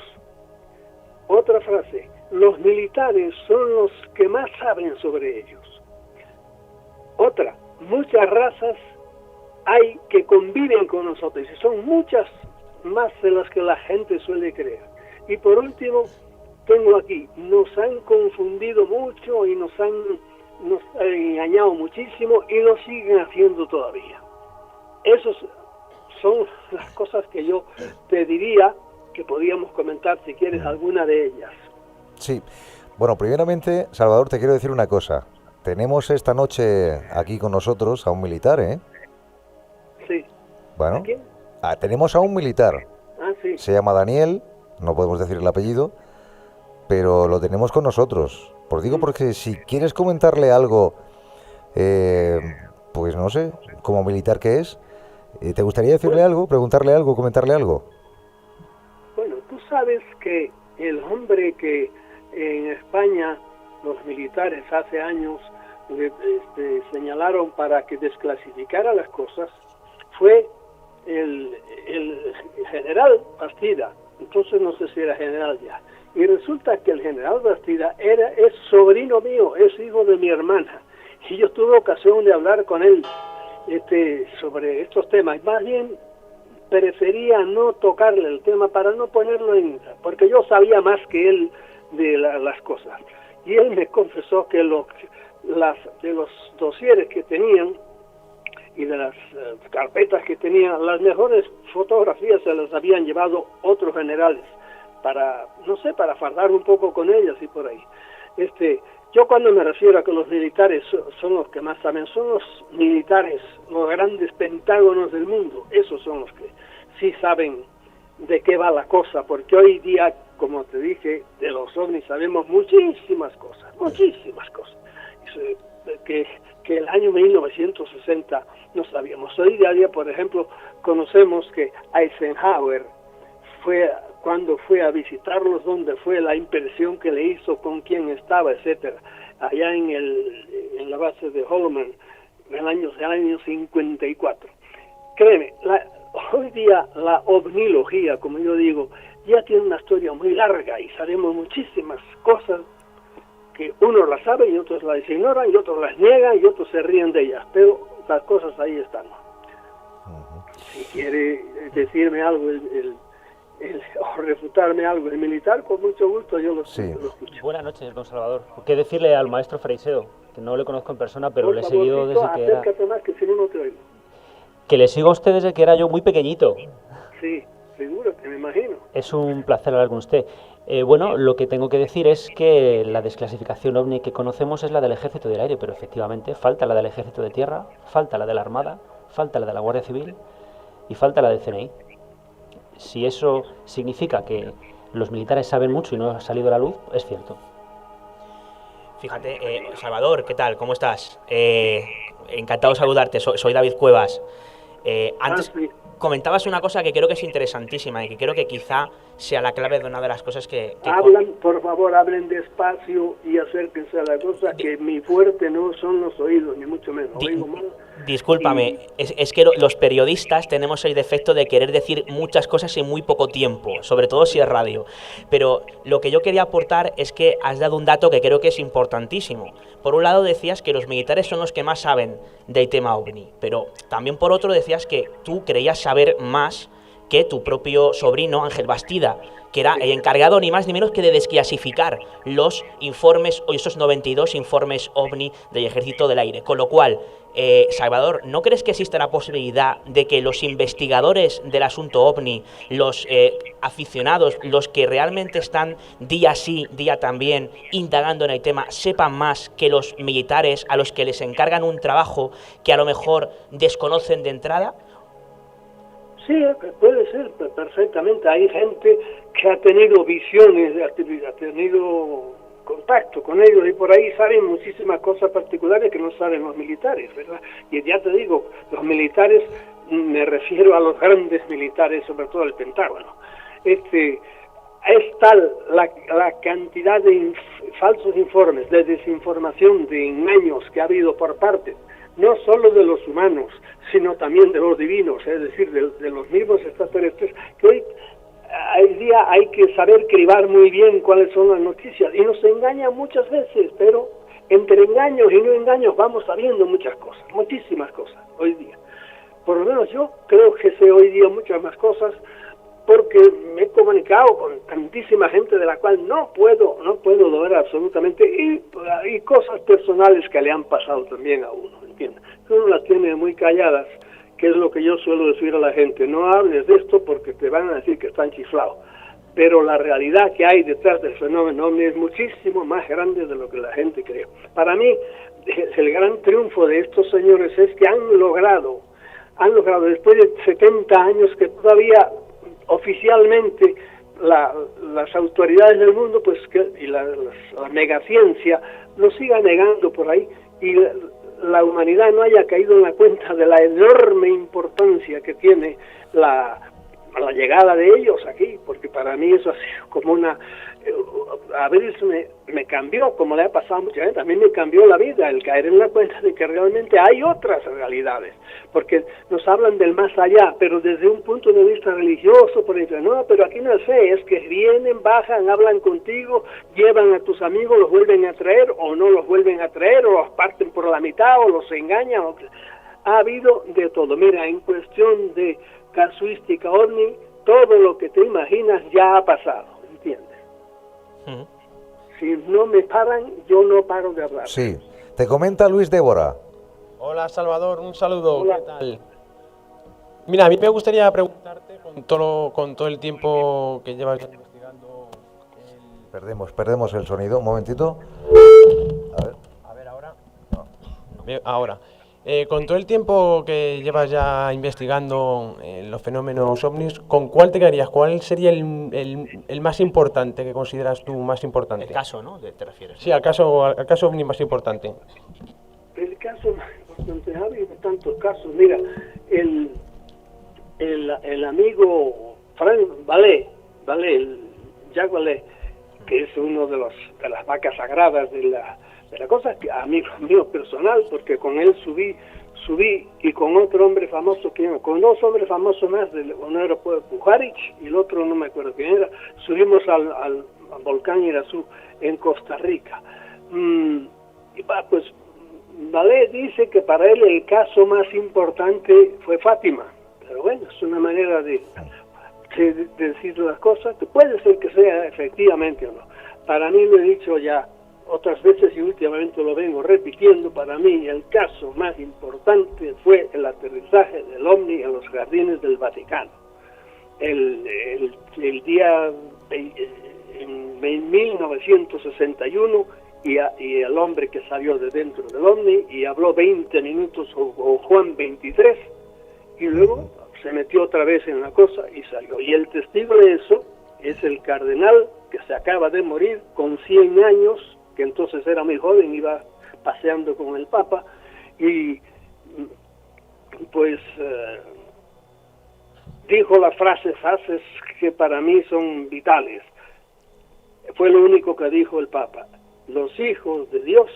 Otra frase: los militares son los que más saben sobre ellos. Otra: muchas razas hay que conviven con nosotros y son muchas más de las que la gente suele creer. Y por último, tengo aquí: nos han confundido mucho y nos han engañado muchísimo y lo siguen haciendo todavía. Esas son las cosas que yo te diría que podíamos comentar si quieres alguna de ellas. Sí. Bueno, primeramente, Salvador, te quiero decir una cosa. Tenemos esta noche aquí con nosotros a un militar, ¿eh? Sí. Bueno, ¿A quién? tenemos a un militar. Ah, sí. Se llama Daniel, no podemos decir el apellido, pero lo tenemos con nosotros. Por digo porque si quieres comentarle algo, pues no sé, como militar que es, ¿te gustaría decirle algo, preguntarle algo, comentarle algo? Bueno, tú sabes que el hombre que en España los militares hace años señalaron para que desclasificara las cosas fue el general Bastida. Entonces no sé si era general ya. Y resulta que el general Bastida es sobrino mío, es hijo de mi hermana. Y yo tuve ocasión de hablar con él sobre estos temas. Más bien prefería no tocarle el tema para no ponerlo porque yo sabía más que él de las cosas. Y él me confesó que de los dosieres que tenían y de las carpetas que tenían, las mejores fotografías se las habían llevado otros generales para, no sé, para fardar un poco con ellas y por ahí. Yo cuando me refiero a que los militares son los que más saben, son los militares, los grandes pentágonos del mundo, esos son los que sí saben de qué va la cosa, porque hoy día, como te dije, de los ovnis sabemos muchísimas cosas. Que el año 1960 no sabíamos. Hoy día, por ejemplo, conocemos que Eisenhower cuando fue a visitarlos, dónde fue, la impresión que le hizo, con quién estaba, etcétera, allá en la base de Holloman, en el año 54. Créeme, hoy día la ovnilogía, como yo digo, ya tiene una historia muy larga y sabemos muchísimas cosas que unos las saben y otros las ignoran y otros las niegan y otros se ríen de ellas, pero las cosas ahí están. Si quiere decirme algo o refutarme algo el militar, con mucho gusto yo lo escucho. Buenas noches, don Salvador. ¿Qué decirle al maestro Freixedo? Que no le conozco en persona, pero Por le he favor, seguido desde que era... acércate más, que si no, no te oigo. Que le sigo a usted desde que era yo muy pequeñito. Sí, seguro, que me imagino. Es un placer hablar con usted. Bueno, lo que tengo que decir es que la desclasificación OVNI que conocemos es la del Ejército del Aire, pero efectivamente falta la del Ejército de Tierra, falta la de la Armada, falta la de la Guardia Civil y falta la del CNI. Si eso significa que los militares saben mucho y no ha salido a la luz, es cierto. Fíjate, Salvador, ¿qué tal? ¿Cómo estás? Encantado de saludarte, soy David Cuevas. Antes comentabas una cosa que creo que es interesantísima y que creo que quizá sea la clave de una de las cosas que por favor, hablen despacio y acérquense a la cosa, que mi fuerte no son los oídos, ni mucho menos. Oigo mal. Discúlpame, es que los periodistas tenemos el defecto de querer decir muchas cosas en muy poco tiempo, sobre todo si es radio. Pero lo que yo quería aportar es que has dado un dato que creo que es importantísimo. Por un lado decías que los militares son los que más saben del tema OVNI, pero también por otro decías que tú creías saber más que tu propio sobrino Ángel Bastida, que era el encargado ni más ni menos que de desclasificar los informes, o esos 92 informes OVNI del Ejército del Aire. Con lo cual, Salvador, ¿no crees que existe la posibilidad de que los investigadores del asunto OVNI, los aficionados, los que realmente están día sí, día también indagando en el tema, sepan más que los militares a los que les encargan un trabajo que a lo mejor desconocen de entrada? Sí, puede ser perfectamente. Hay gente que ha tenido visiones, ha tenido contacto con ellos y por ahí saben muchísimas cosas particulares que no saben los militares, ¿verdad? Y ya te digo, los militares, me refiero a los grandes militares, sobre todo el Pentágono. Es tal la cantidad de falsos informes, de desinformación, de engaños que ha habido por parte no solo de los humanos, sino también de los divinos, es decir, de los mismos extraterrestres, que hoy día hay que saber cribar muy bien cuáles son las noticias, y nos engañan muchas veces, pero entre engaños y no engaños vamos sabiendo muchas cosas, muchísimas cosas, hoy día. Por lo menos yo creo que sé hoy día muchas más cosas, porque me he comunicado con tantísima gente de la cual no puedo lograr absolutamente, y cosas personales que le han pasado también a uno, ¿entiendes? Uno las tiene muy calladas, que es lo que yo suelo decir a la gente: no hables de esto porque te van a decir que están chiflados. pero la realidad que hay detrás del fenómeno ovni es muchísimo más grande de lo que la gente cree. Para mí, el gran triunfo de estos señores es que han logrado después de 70 años que todavía oficialmente las autoridades del mundo y la megaciencia lo siga negando por ahí, y la humanidad no haya caído en la cuenta de la enorme importancia que tiene la llegada de ellos aquí, porque para mí eso ha sido como a veces me cambió, como le ha pasado a mucha gente, a mí me cambió la vida el caer en la cuenta de que realmente hay otras realidades, porque nos hablan del más allá, pero desde un punto de vista religioso, por ejemplo, no, pero aquí no es fe, es que vienen, bajan, hablan contigo, llevan a tus amigos, los vuelven a traer, o no los vuelven a traer, o los parten por la mitad, o los engañan, ha habido de todo. Mira, en cuestión de casuística ovni, todo lo que te imaginas ya ha pasado, ¿entiendes? Si no me paran, yo no paro de hablar. Sí. Te comenta Luis Débora. Hola Salvador, un saludo. Hola. ¿Qué tal? Mira, a mí me gustaría preguntarte, con todo el tiempo que llevas investigando... Perdemos el sonido, un momentito. A ver, ahora. No. Ahora. Con todo el tiempo que llevas ya investigando los fenómenos ovnis, ¿con cuál te quedarías? ¿Cuál sería el más importante que consideras tú más importante? El caso, ¿no? ¿Te refieres? Sí, al caso ovni más importante. El caso más importante, ha habido tantos casos. Mira, el amigo Frank Vallée, Jacques Vallée, que es uno de las vacas sagradas de la cosa, que amigo mío personal, porque con él subí y con otro hombre famoso, con dos hombres famosos más, uno era Pujarich y el otro no me acuerdo quién era, subimos al volcán Irazú en Costa Rica. Pues Vallée dice que para él el caso más importante fue Fátima, pero bueno, es una manera de decir las cosas, que puede ser que sea efectivamente o no. Para mí, lo he dicho ya otras veces y últimamente lo vengo repitiendo, para mí el caso más importante fue el aterrizaje del ovni en los jardines del Vaticano. El día en 1961, y el hombre que salió de dentro del ovni y habló 20 minutos o Juan 23, y luego se metió otra vez en la cosa y salió. Y el testigo de eso es el cardenal que se acaba de morir con 100 años, que entonces era muy joven, iba paseando con el Papa, y pues dijo las frases que para mí son vitales. Fue lo único que dijo el Papa: los hijos de Dios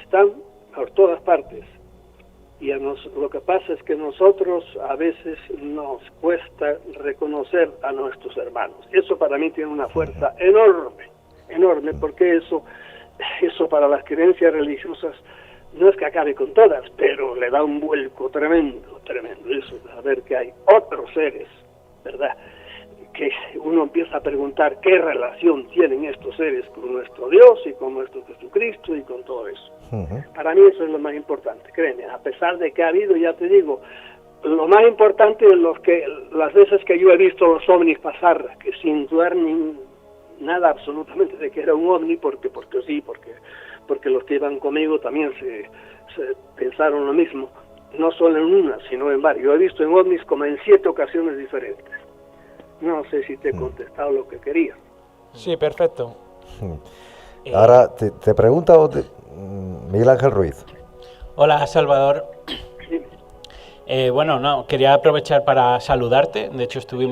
están por todas partes, y lo que pasa es que nosotros a veces nos cuesta reconocer a nuestros hermanos. Eso para mí tiene una fuerza enorme, porque eso para las creencias religiosas no es que acabe con todas, pero le da un vuelco tremendo, eso de saber que hay otros seres, ¿verdad? Que uno empieza a preguntar qué relación tienen estos seres con nuestro Dios y con nuestro Jesucristo y con todo eso. Para mí eso es lo más importante, créeme, a pesar de que ha habido, ya te digo, lo más importante es las veces que yo he visto los ovnis pasar, que sin dudar nada absolutamente de que era un ovni, porque los que iban conmigo también se pensaron lo mismo, no solo en una, sino en varias. Yo he visto en ovnis como en 7 ocasiones diferentes. No sé si te he contestado lo que quería. Sí, perfecto. Ahora te pregunta Miguel Ángel Ruiz. Hola, Salvador. Quería aprovechar para saludarte. De hecho, estuve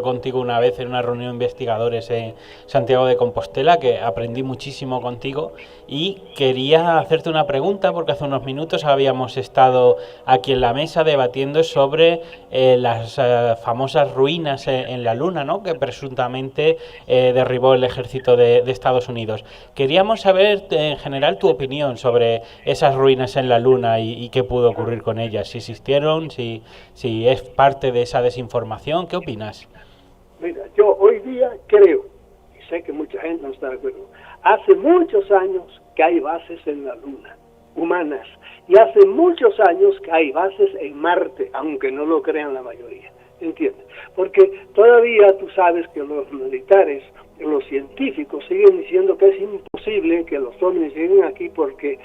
contigo una vez en una reunión de investigadores en Santiago de Compostela, que aprendí muchísimo contigo, y quería hacerte una pregunta, porque hace unos minutos habíamos estado aquí en la mesa debatiendo sobre las famosas ruinas en la Luna, ¿no?, que presuntamente derribó el ejército de Estados Unidos. Queríamos saber, en general, tu opinión sobre esas ruinas en la Luna y qué pudo ocurrir con ellas, si existieron, si es parte de esa desinformación. ¿Qué opinas? Mira, yo hoy día creo, y sé que mucha gente no está de acuerdo, hace muchos años que hay bases en la Luna, humanas, y hace muchos años que hay bases en Marte, aunque no lo crean la mayoría. ¿entiendes? Porque todavía tú sabes que los militares, los científicos siguen diciendo que es imposible que los ovnis lleguen aquí porque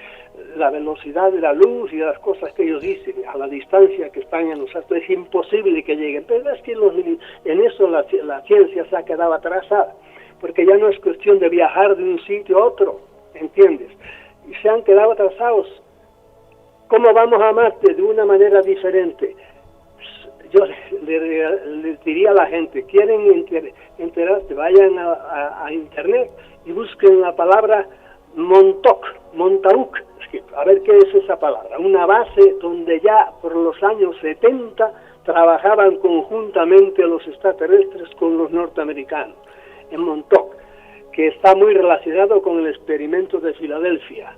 la velocidad de la luz y las cosas que ellos dicen, a la distancia que están en los astros, es imposible que lleguen. Pero es que en eso la ciencia se ha quedado atrasada, porque ya no es cuestión de viajar de un sitio a otro, ¿entiendes? Y se han quedado atrasados. ¿Cómo vamos a Marte? De una manera diferente. Yo le diría a la gente, quieren enterarse, vayan a internet y busquen la palabra Montauk, a ver qué es esa palabra. Una base donde ya por los años 70 trabajaban conjuntamente los extraterrestres con los norteamericanos, en Montauk, que está muy relacionado con el experimento de Filadelfia.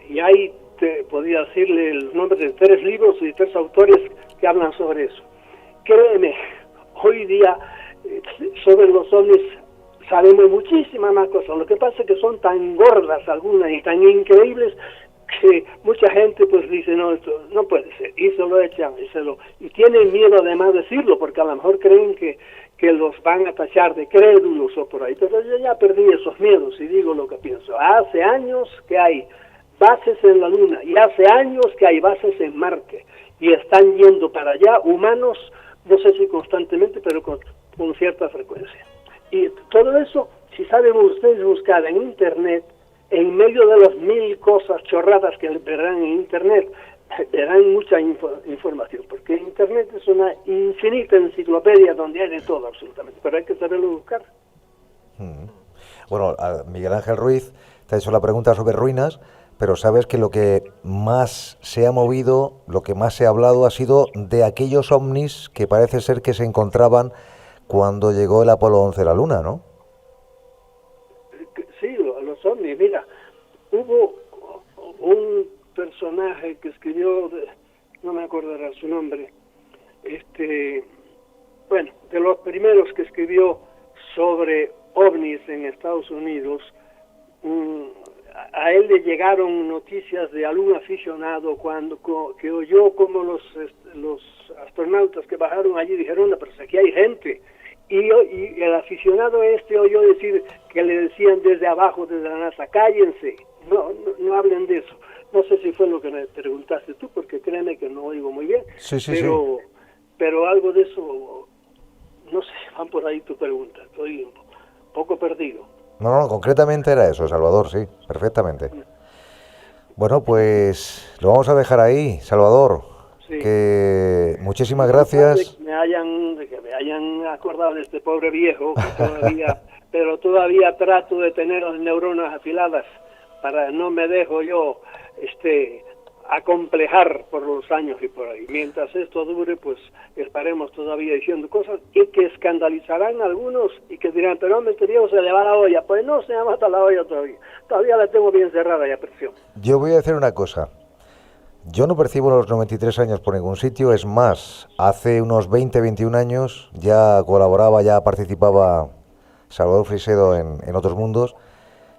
Y ahí podía decirle el nombre de 3 libros y 3 autores que hablan sobre eso. Créeme, hoy día sobre los ovnis sabemos muchísimas más cosas. Lo que pasa es que son tan gordas algunas y tan increíbles que mucha gente pues dice, no, esto no puede ser, y se lo echan, y tienen miedo además de decirlo, porque a lo mejor creen que los van a tachar de crédulos o por ahí. Pero yo ya perdí esos miedos y digo lo que pienso. Hace años que hay bases en la Luna y hace años que hay bases en Marte y están yendo para allá humanos, no sé si constantemente, pero con cierta frecuencia. Y todo eso, si saben ustedes buscar en internet, en medio de las 1000 cosas chorradas que verán en internet, verán mucha información, porque internet es una infinita enciclopedia donde hay de todo absolutamente, pero hay que saberlo buscar. Bueno, Miguel Ángel Ruiz te ha hecho la pregunta sobre ruinas, pero sabes que lo que más se ha movido, lo que más se ha hablado ha sido de aquellos ovnis que parece ser que se encontraban cuando llegó el Apolo 11 a la Luna, ¿no? Sí, los ovnis. Mira, hubo un personaje que escribió, no me acordará su nombre, bueno, de los primeros que escribió sobre ovnis en Estados Unidos. A él le llegaron noticias de algún aficionado que oyó como los astronautas que bajaron allí dijeron, no, pero aquí hay gente. Y el aficionado oyó decir que le decían desde abajo, desde la NASA, cállense, no hablen de eso. No sé si fue lo que me preguntaste tú, porque créeme que no oigo muy bien. Sí. Pero algo de eso, no sé, van por ahí tu pregunta. Estoy un poco perdido. No, concretamente era eso, Salvador, sí, perfectamente. Bueno, pues lo vamos a dejar ahí, Salvador. Sí. Que muchísimas gracias. Que me hayan acordado de este pobre viejo, que pero todavía trato de tener las neuronas afiladas para no me dejo yo acomplejar por los años y por ahí. Mientras esto dure, pues estaremos todavía diciendo cosas y que escandalizarán a algunos y que dirán, pero hombre, este viejo se le va la olla. Pues no se me va hasta la olla todavía la tengo bien cerrada y a presión. Yo voy a decir una cosa. Yo no percibo los 93 años por ningún sitio, es más, hace unos 20, 21 años ya colaboraba, ya participaba Salvador Freixedo en Otros Mundos,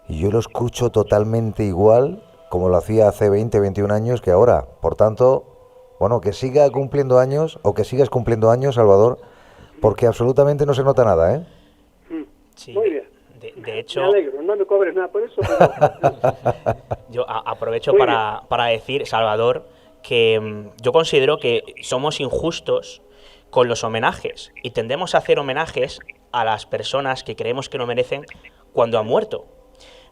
y yo lo escucho totalmente igual como lo hacía hace 20, 21 años que ahora. Por tanto, bueno, que siga cumpliendo años, o que sigas cumpliendo años, Salvador, porque absolutamente no se nota nada, ¿eh? Sí. Muy bien. De hecho, me alegro, no me cobres nada por eso, pero... Yo aprovecho para decir, Salvador, que yo considero que somos injustos con los homenajes y tendemos a hacer homenajes a las personas que creemos que no merecen cuando han muerto.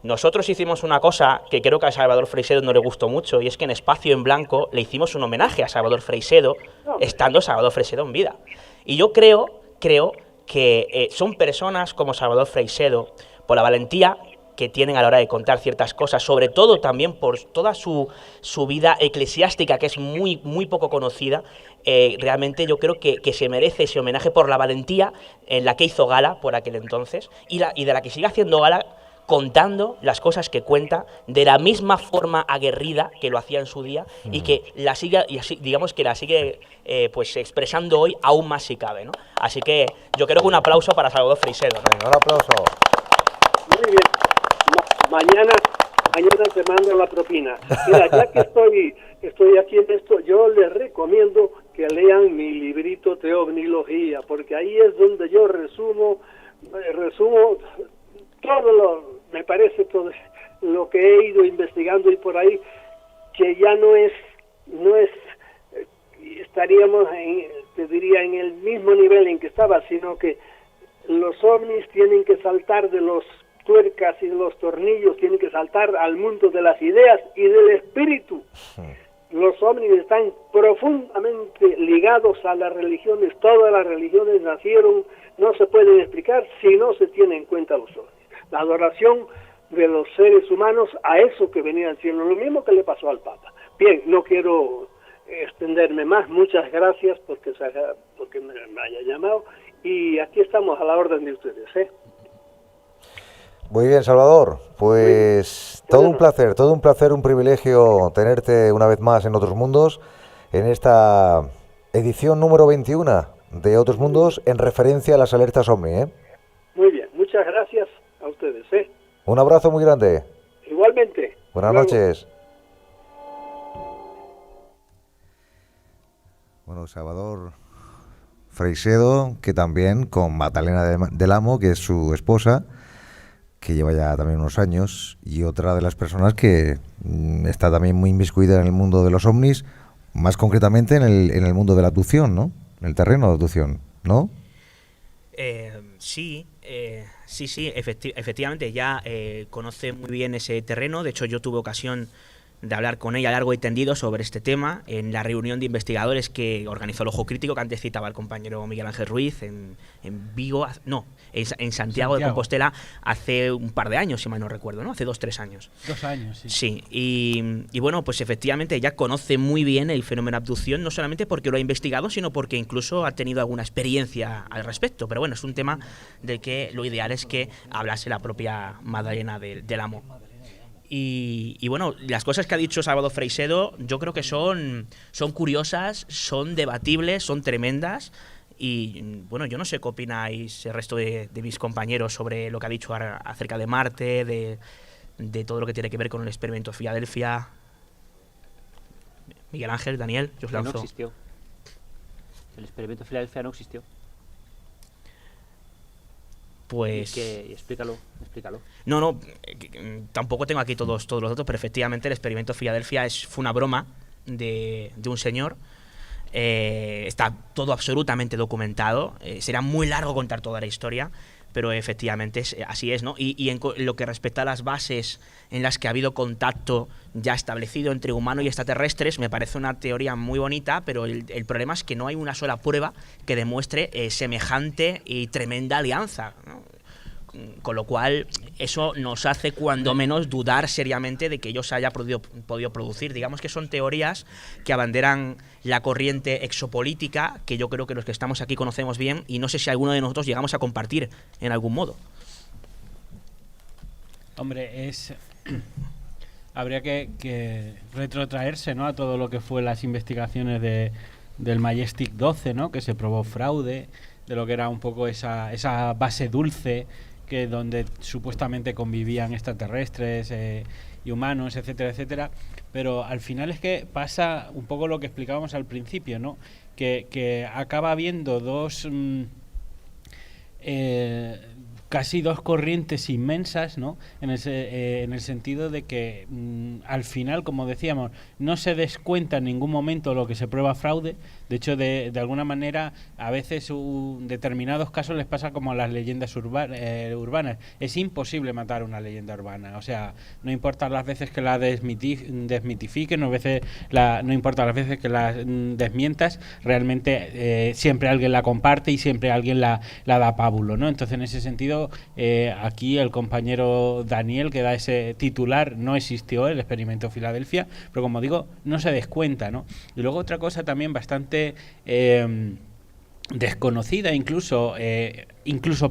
Nosotros hicimos una cosa que creo que a Salvador Freixedo no le gustó mucho, y es que en Espacio en Blanco le hicimos un homenaje a Salvador Freixedo, estando Salvador Freixedo en vida. Y yo creo que son personas como Salvador Freixedo, por la valentía que tienen a la hora de contar ciertas cosas, sobre todo también por toda su vida eclesiástica, que es muy, muy poco conocida. Realmente yo creo que se merece ese homenaje por la valentía en la que hizo gala por aquel entonces, y de la que sigue haciendo gala, contando las cosas que cuenta de la misma forma aguerrida que lo hacía en su día, y que la sigue, digamos que la sigue pues expresando hoy aún más si cabe, ¿no? Así que yo creo que un aplauso para Salvador Freixedo, ¿no? Venga, un aplauso. Muy bien. Mañana te mando la propina. Mira, ya que estoy aquí en esto, yo les recomiendo que lean mi librito de ovnilogía, porque ahí es donde yo resumo me parece todo lo que he ido investigando y por ahí, que ya no es estaríamos te diría en el mismo nivel en que estaba, sino que los ovnis tienen que saltar de los tuercas y de los tornillos, tienen que saltar al mundo de las ideas y del espíritu. Los ovnis están profundamente ligados a las religiones. Todas las religiones nacieron, no se pueden explicar si no se tiene en cuenta los ovnis. La adoración de los seres humanos a eso que venían siendo, lo mismo que le pasó al Papa. Bien, no quiero extenderme más. Muchas gracias porque me haya llamado y aquí estamos a la orden de ustedes, ¿eh? Muy bien, Salvador. Pues todo un placer, un privilegio tenerte una vez más en Otros Mundos, en esta edición número 21 de Otros Mundos en referencia a las alertas OVNI, ¿eh? Muy bien, muchas gracias a ustedes, ¿eh? Un abrazo muy grande. Igualmente. Buenas noches. Bueno, Salvador Freixedo, que también con Magdalena del Amo, que es su esposa, que lleva ya también unos años, y otra de las personas que está también muy inmiscuida en el mundo de los ovnis, más concretamente en el mundo de la abducción, ¿no? En el terreno de la abducción, ¿no? Sí, efectivamente, ya conoce muy bien ese terreno. De hecho, yo tuve ocasión de hablar con ella largo y tendido sobre este tema en la reunión de investigadores que organizó el Ojo Crítico, que antes citaba el compañero Miguel Ángel Ruiz, en Vigo, en Santiago de Compostela, hace un par de años, si mal no recuerdo, ¿no? Hace 2-3 años. 2 años, sí. Sí, y bueno, pues efectivamente ella conoce muy bien el fenómeno abducción, no solamente porque lo ha investigado, sino porque incluso ha tenido alguna experiencia al respecto. Pero bueno, es un tema del que lo ideal es que hablase la propia Magdalena del Amo. Y bueno, las cosas que ha dicho Salvador Freixedo yo creo que son curiosas, son debatibles, son tremendas. Y bueno, yo no sé qué opináis el resto de mis compañeros sobre lo que ha dicho acerca de Marte, de todo lo que tiene que ver con el experimento Filadelfia. Miguel Ángel, Daniel, yo os lanzo. No existió. El experimento Filadelfia no existió. Pues... explícalo. No, tampoco tengo aquí todos los datos, pero efectivamente el experimento Filadelfia fue una broma de un señor. Está todo absolutamente documentado. Será muy largo contar toda la historia, pero efectivamente así es, ¿no? Y en lo que respecta a las bases en las que ha habido contacto ya establecido entre humanos y extraterrestres, me parece una teoría muy bonita, pero el problema es que no hay una sola prueba que demuestre semejante y tremenda alianza, ¿no? Con lo cual, eso nos hace cuando menos dudar seriamente de que ellos haya podido producir. Digamos que son teorías que abanderan la corriente exopolítica, que yo creo que los que estamos aquí conocemos bien, y no sé si alguno de nosotros llegamos a compartir en algún modo. Hombre, habría que retrotraerse, ¿no?, a todo lo que fue las investigaciones del Majestic 12, ¿no?, que se probó fraude, de lo que era un poco esa base dulce, que donde supuestamente convivían extraterrestres y humanos, etcétera, etcétera. Pero al final es que pasa un poco lo que explicábamos al principio, ¿no?, que acaba habiendo casi dos corrientes inmensas, ¿no?, en el sentido de que al final, como decíamos, no se descuenta en ningún momento lo que se prueba fraude. De hecho, de alguna manera, a veces en determinados casos les pasa como a las leyendas urbanas. Es imposible matar una leyenda urbana. O sea, no importa las veces que la desmitifiquen, no importa las veces que la desmientas, realmente siempre alguien la comparte y siempre alguien la da pábulo, ¿no? Entonces, en ese sentido, aquí el compañero Daniel, que da ese titular, no existió el experimento Filadelfia, pero como digo, no se descuenta, ¿no? Y luego otra cosa también bastante desconocida incluso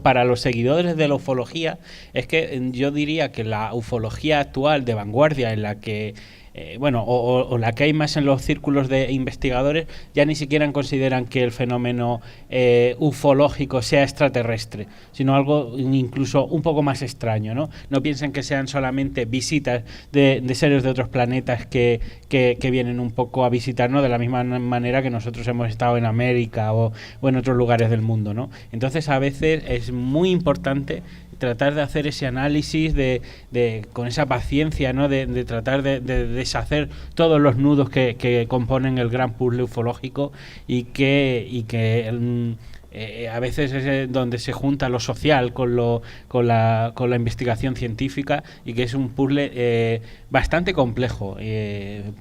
para los seguidores de la ufología, es que yo diría que la ufología actual de vanguardia, en la que bueno, o la que hay más en los círculos de investigadores, ya ni siquiera consideran que el fenómeno ufológico sea extraterrestre, sino algo incluso un poco más extraño, ¿no? No piensen que sean solamente visitas de seres de otros planetas que vienen un poco a visitarnos de la misma manera que nosotros hemos estado en América o en otros lugares del mundo, ¿no? Entonces, a veces es muy importante tratar de hacer ese análisis con esa paciencia, ¿no? De tratar de deshacer todos los nudos que componen el gran puzzle ufológico y que a veces es donde se junta lo social con la investigación científica, y que es un puzzle bastante complejo,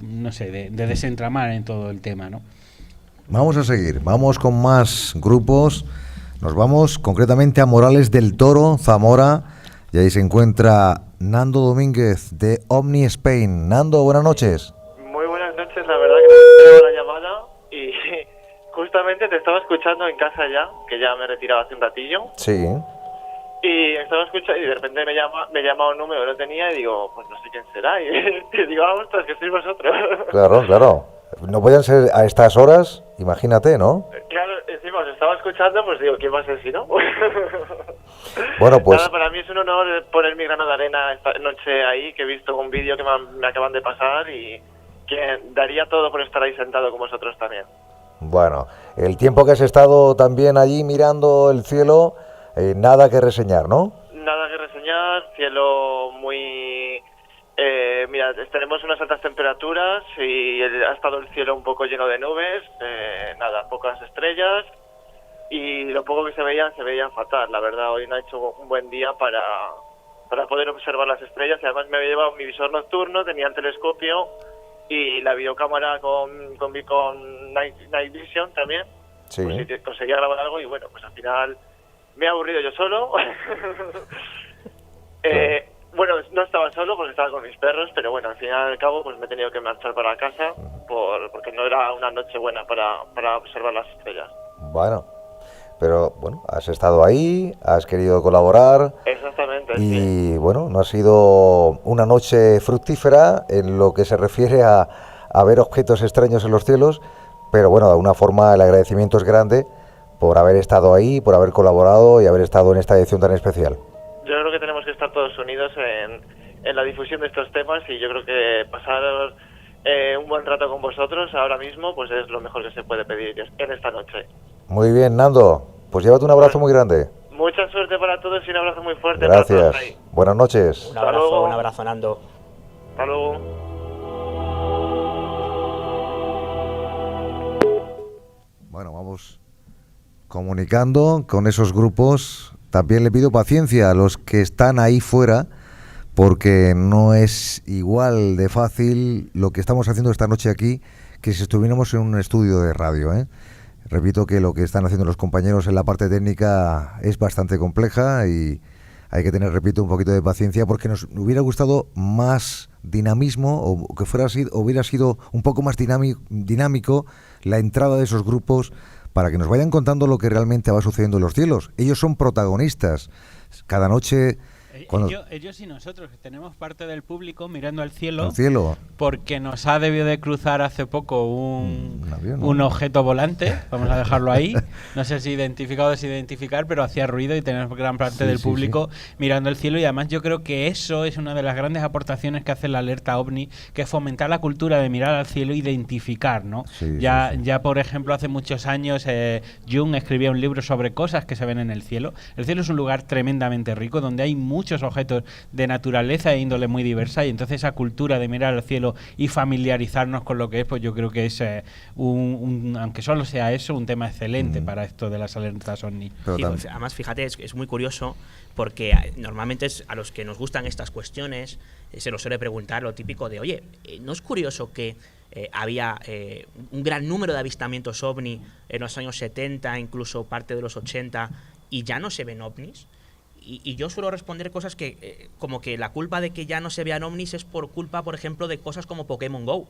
no sé, de desentramar en todo el tema, ¿no? Vamos a seguir, vamos con más grupos. Nos vamos concretamente a Morales del Toro, Zamora, y ahí se encuentra Nando Domínguez de Omni Spain. Nando, buenas noches. Muy buenas noches, la verdad que me esperaba la llamada y justamente te estaba escuchando en casa ya, que ya me retiraba hace un ratillo. Sí. Y estaba escuchando y de repente me llama un número que no tenía y digo, pues no sé quién será. Y digo, ostras, que sois vosotros. Claro. No podían ser a estas horas, imagínate, ¿no? Claro, encima os estaba escuchando, pues digo, ¿quién va a ser si no? Bueno, pues... Nada, para mí es un honor poner mi grano de arena esta noche ahí, que he visto un vídeo que me acaban de pasar y que daría todo por estar ahí sentado con vosotros también. Bueno, el tiempo que has estado también allí mirando el cielo, nada que reseñar, ¿no? Nada que reseñar, cielo muy... mira, tenemos unas altas temperaturas y ha estado el cielo un poco lleno de nubes, nada, pocas estrellas, y lo poco que se veían fatal, la verdad. Hoy no ha hecho un buen día para poder observar las estrellas, y además me había llevado mi visor nocturno, tenía el telescopio y la videocámara con Night Vision también, Sí. pues si conseguía grabar algo, y bueno, pues al final me he aburrido yo solo. Bueno, no estaba solo porque estaba con mis perros, pero bueno, al final y al cabo pues me he tenido que marchar para casa porque no era una noche buena para observar las estrellas. Bueno, pero bueno, has estado ahí, has querido colaborar. Exactamente. Y sí. bueno, no ha sido una noche fructífera en lo que se refiere a ver objetos extraños en los cielos, pero bueno, de alguna forma el agradecimiento es grande por haber estado ahí, por haber colaborado y haber estado en esta edición tan especial. Yo creo que tenemos que estar todos unidos en la difusión de estos temas, y yo creo que pasar un buen rato con vosotros ahora mismo pues es lo mejor que se puede pedir en esta noche. Muy bien, Nando, pues llévate un abrazo muy grande. Mucha suerte para todos y un abrazo muy fuerte. Gracias. Para todos ahí. Buenas noches. Un abrazo, Nando. Hasta luego. Bueno, vamos comunicando con esos grupos. También le pido paciencia a los que están ahí fuera, porque no es igual de fácil lo que estamos haciendo esta noche aquí que si estuviéramos en un estudio de radio, ¿eh? Repito que lo que están haciendo los compañeros en la parte técnica es bastante compleja y hay que tener, repito, un poquito de paciencia, porque nos hubiera gustado más dinamismo, o que hubiera sido un poco más dinámico la entrada de esos grupos, para que nos vayan contando lo que realmente va sucediendo en los cielos. Ellos son protagonistas. Cada noche... Ellos y nosotros, que tenemos parte del público mirando al cielo, al cielo, porque nos ha debido de cruzar hace poco un avión, ¿no? Un objeto volante, vamos a dejarlo ahí, no sé si identificado o desidentificar, pero hacía ruido y tenemos gran parte del público mirando el cielo, y además yo creo que eso es una de las grandes aportaciones que hace la alerta OVNI, que es fomentar la cultura de mirar al cielo e identificar, ¿no? Ya por ejemplo, hace muchos años Jung escribía un libro sobre cosas que se ven en el cielo. El cielo es un lugar tremendamente rico, donde hay muchos objetos de naturaleza e índole muy diversa, y entonces esa cultura de mirar al cielo y familiarizarnos con lo que es, pues yo creo que es aunque solo sea eso, un tema excelente para esto de las alertas OVNI. Sí, pues, además, fíjate, es muy curioso, porque normalmente a los que nos gustan estas cuestiones se nos suele preguntar lo típico de, oye, ¿no es curioso que había un gran número de avistamientos OVNI en los años 70, incluso parte de los 80, y ya no se ven OVNIs? Y yo suelo responder cosas que, como que la culpa de que ya no se vean ovnis es por culpa, por ejemplo, de cosas como Pokémon GO.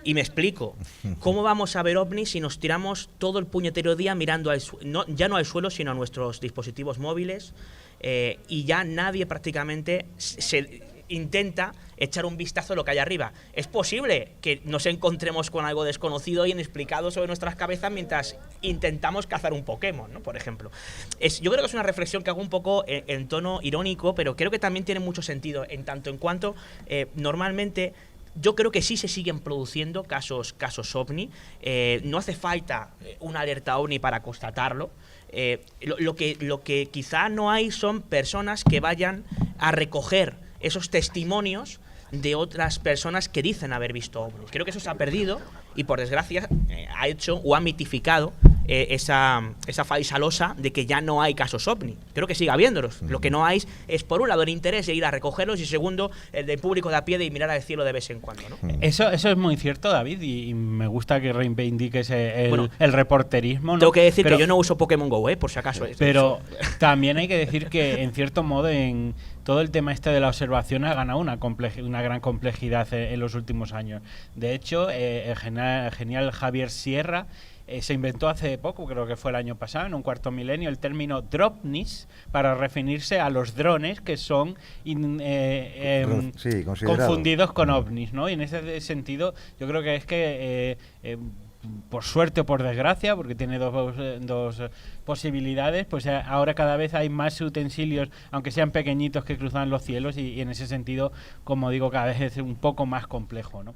Y me explico. ¿Cómo vamos a ver ovnis si nos tiramos todo el puñetero día mirando ya no al suelo, sino a nuestros dispositivos móviles? Y ya nadie prácticamente intenta echar un vistazo a lo que hay arriba. Es posible que nos encontremos con algo desconocido y inexplicado sobre nuestras cabezas mientras intentamos cazar un Pokémon, ¿no? Por ejemplo. Yo creo que es una reflexión que hago un poco en tono irónico, pero creo que también tiene mucho sentido, en tanto en cuanto normalmente yo creo que sí se siguen produciendo casos ovni. No hace falta una alerta ovni para constatarlo. Lo que quizá no hay son personas que vayan a recoger esos testimonios de otras personas que dicen haber visto ovnis. Creo que eso se ha perdido y, por desgracia, ha hecho o ha mitificado esa falsa losa de que ya no hay casos ovni. Creo que sigue habiéndolos. Lo que no hay es, por un lado, el interés de ir a recogerlos y, segundo, el del público de a pie de mirar al cielo de vez en cuando, ¿no? Eso es muy cierto, David, y me gusta que reivindiques el reporterismo, ¿no? Tengo que decir que yo no uso Pokémon GO, por si acaso. Pero también hay que decir que, en cierto modo, en todo el tema de la observación ha ganado una gran complejidad en los últimos años. De hecho, el genial Javier Sierra se inventó hace poco, creo que fue el año pasado, en un cuarto milenio, el término dropnis para referirse a los drones que son confundidos con ovnis, ¿no? Y en ese sentido, yo creo que es que por suerte o por desgracia, porque tiene dos posibilidades, pues ahora cada vez hay más utensilios, aunque sean pequeñitos, que cruzan los cielos, y en ese sentido, como digo, cada vez es un poco más complejo, ¿no?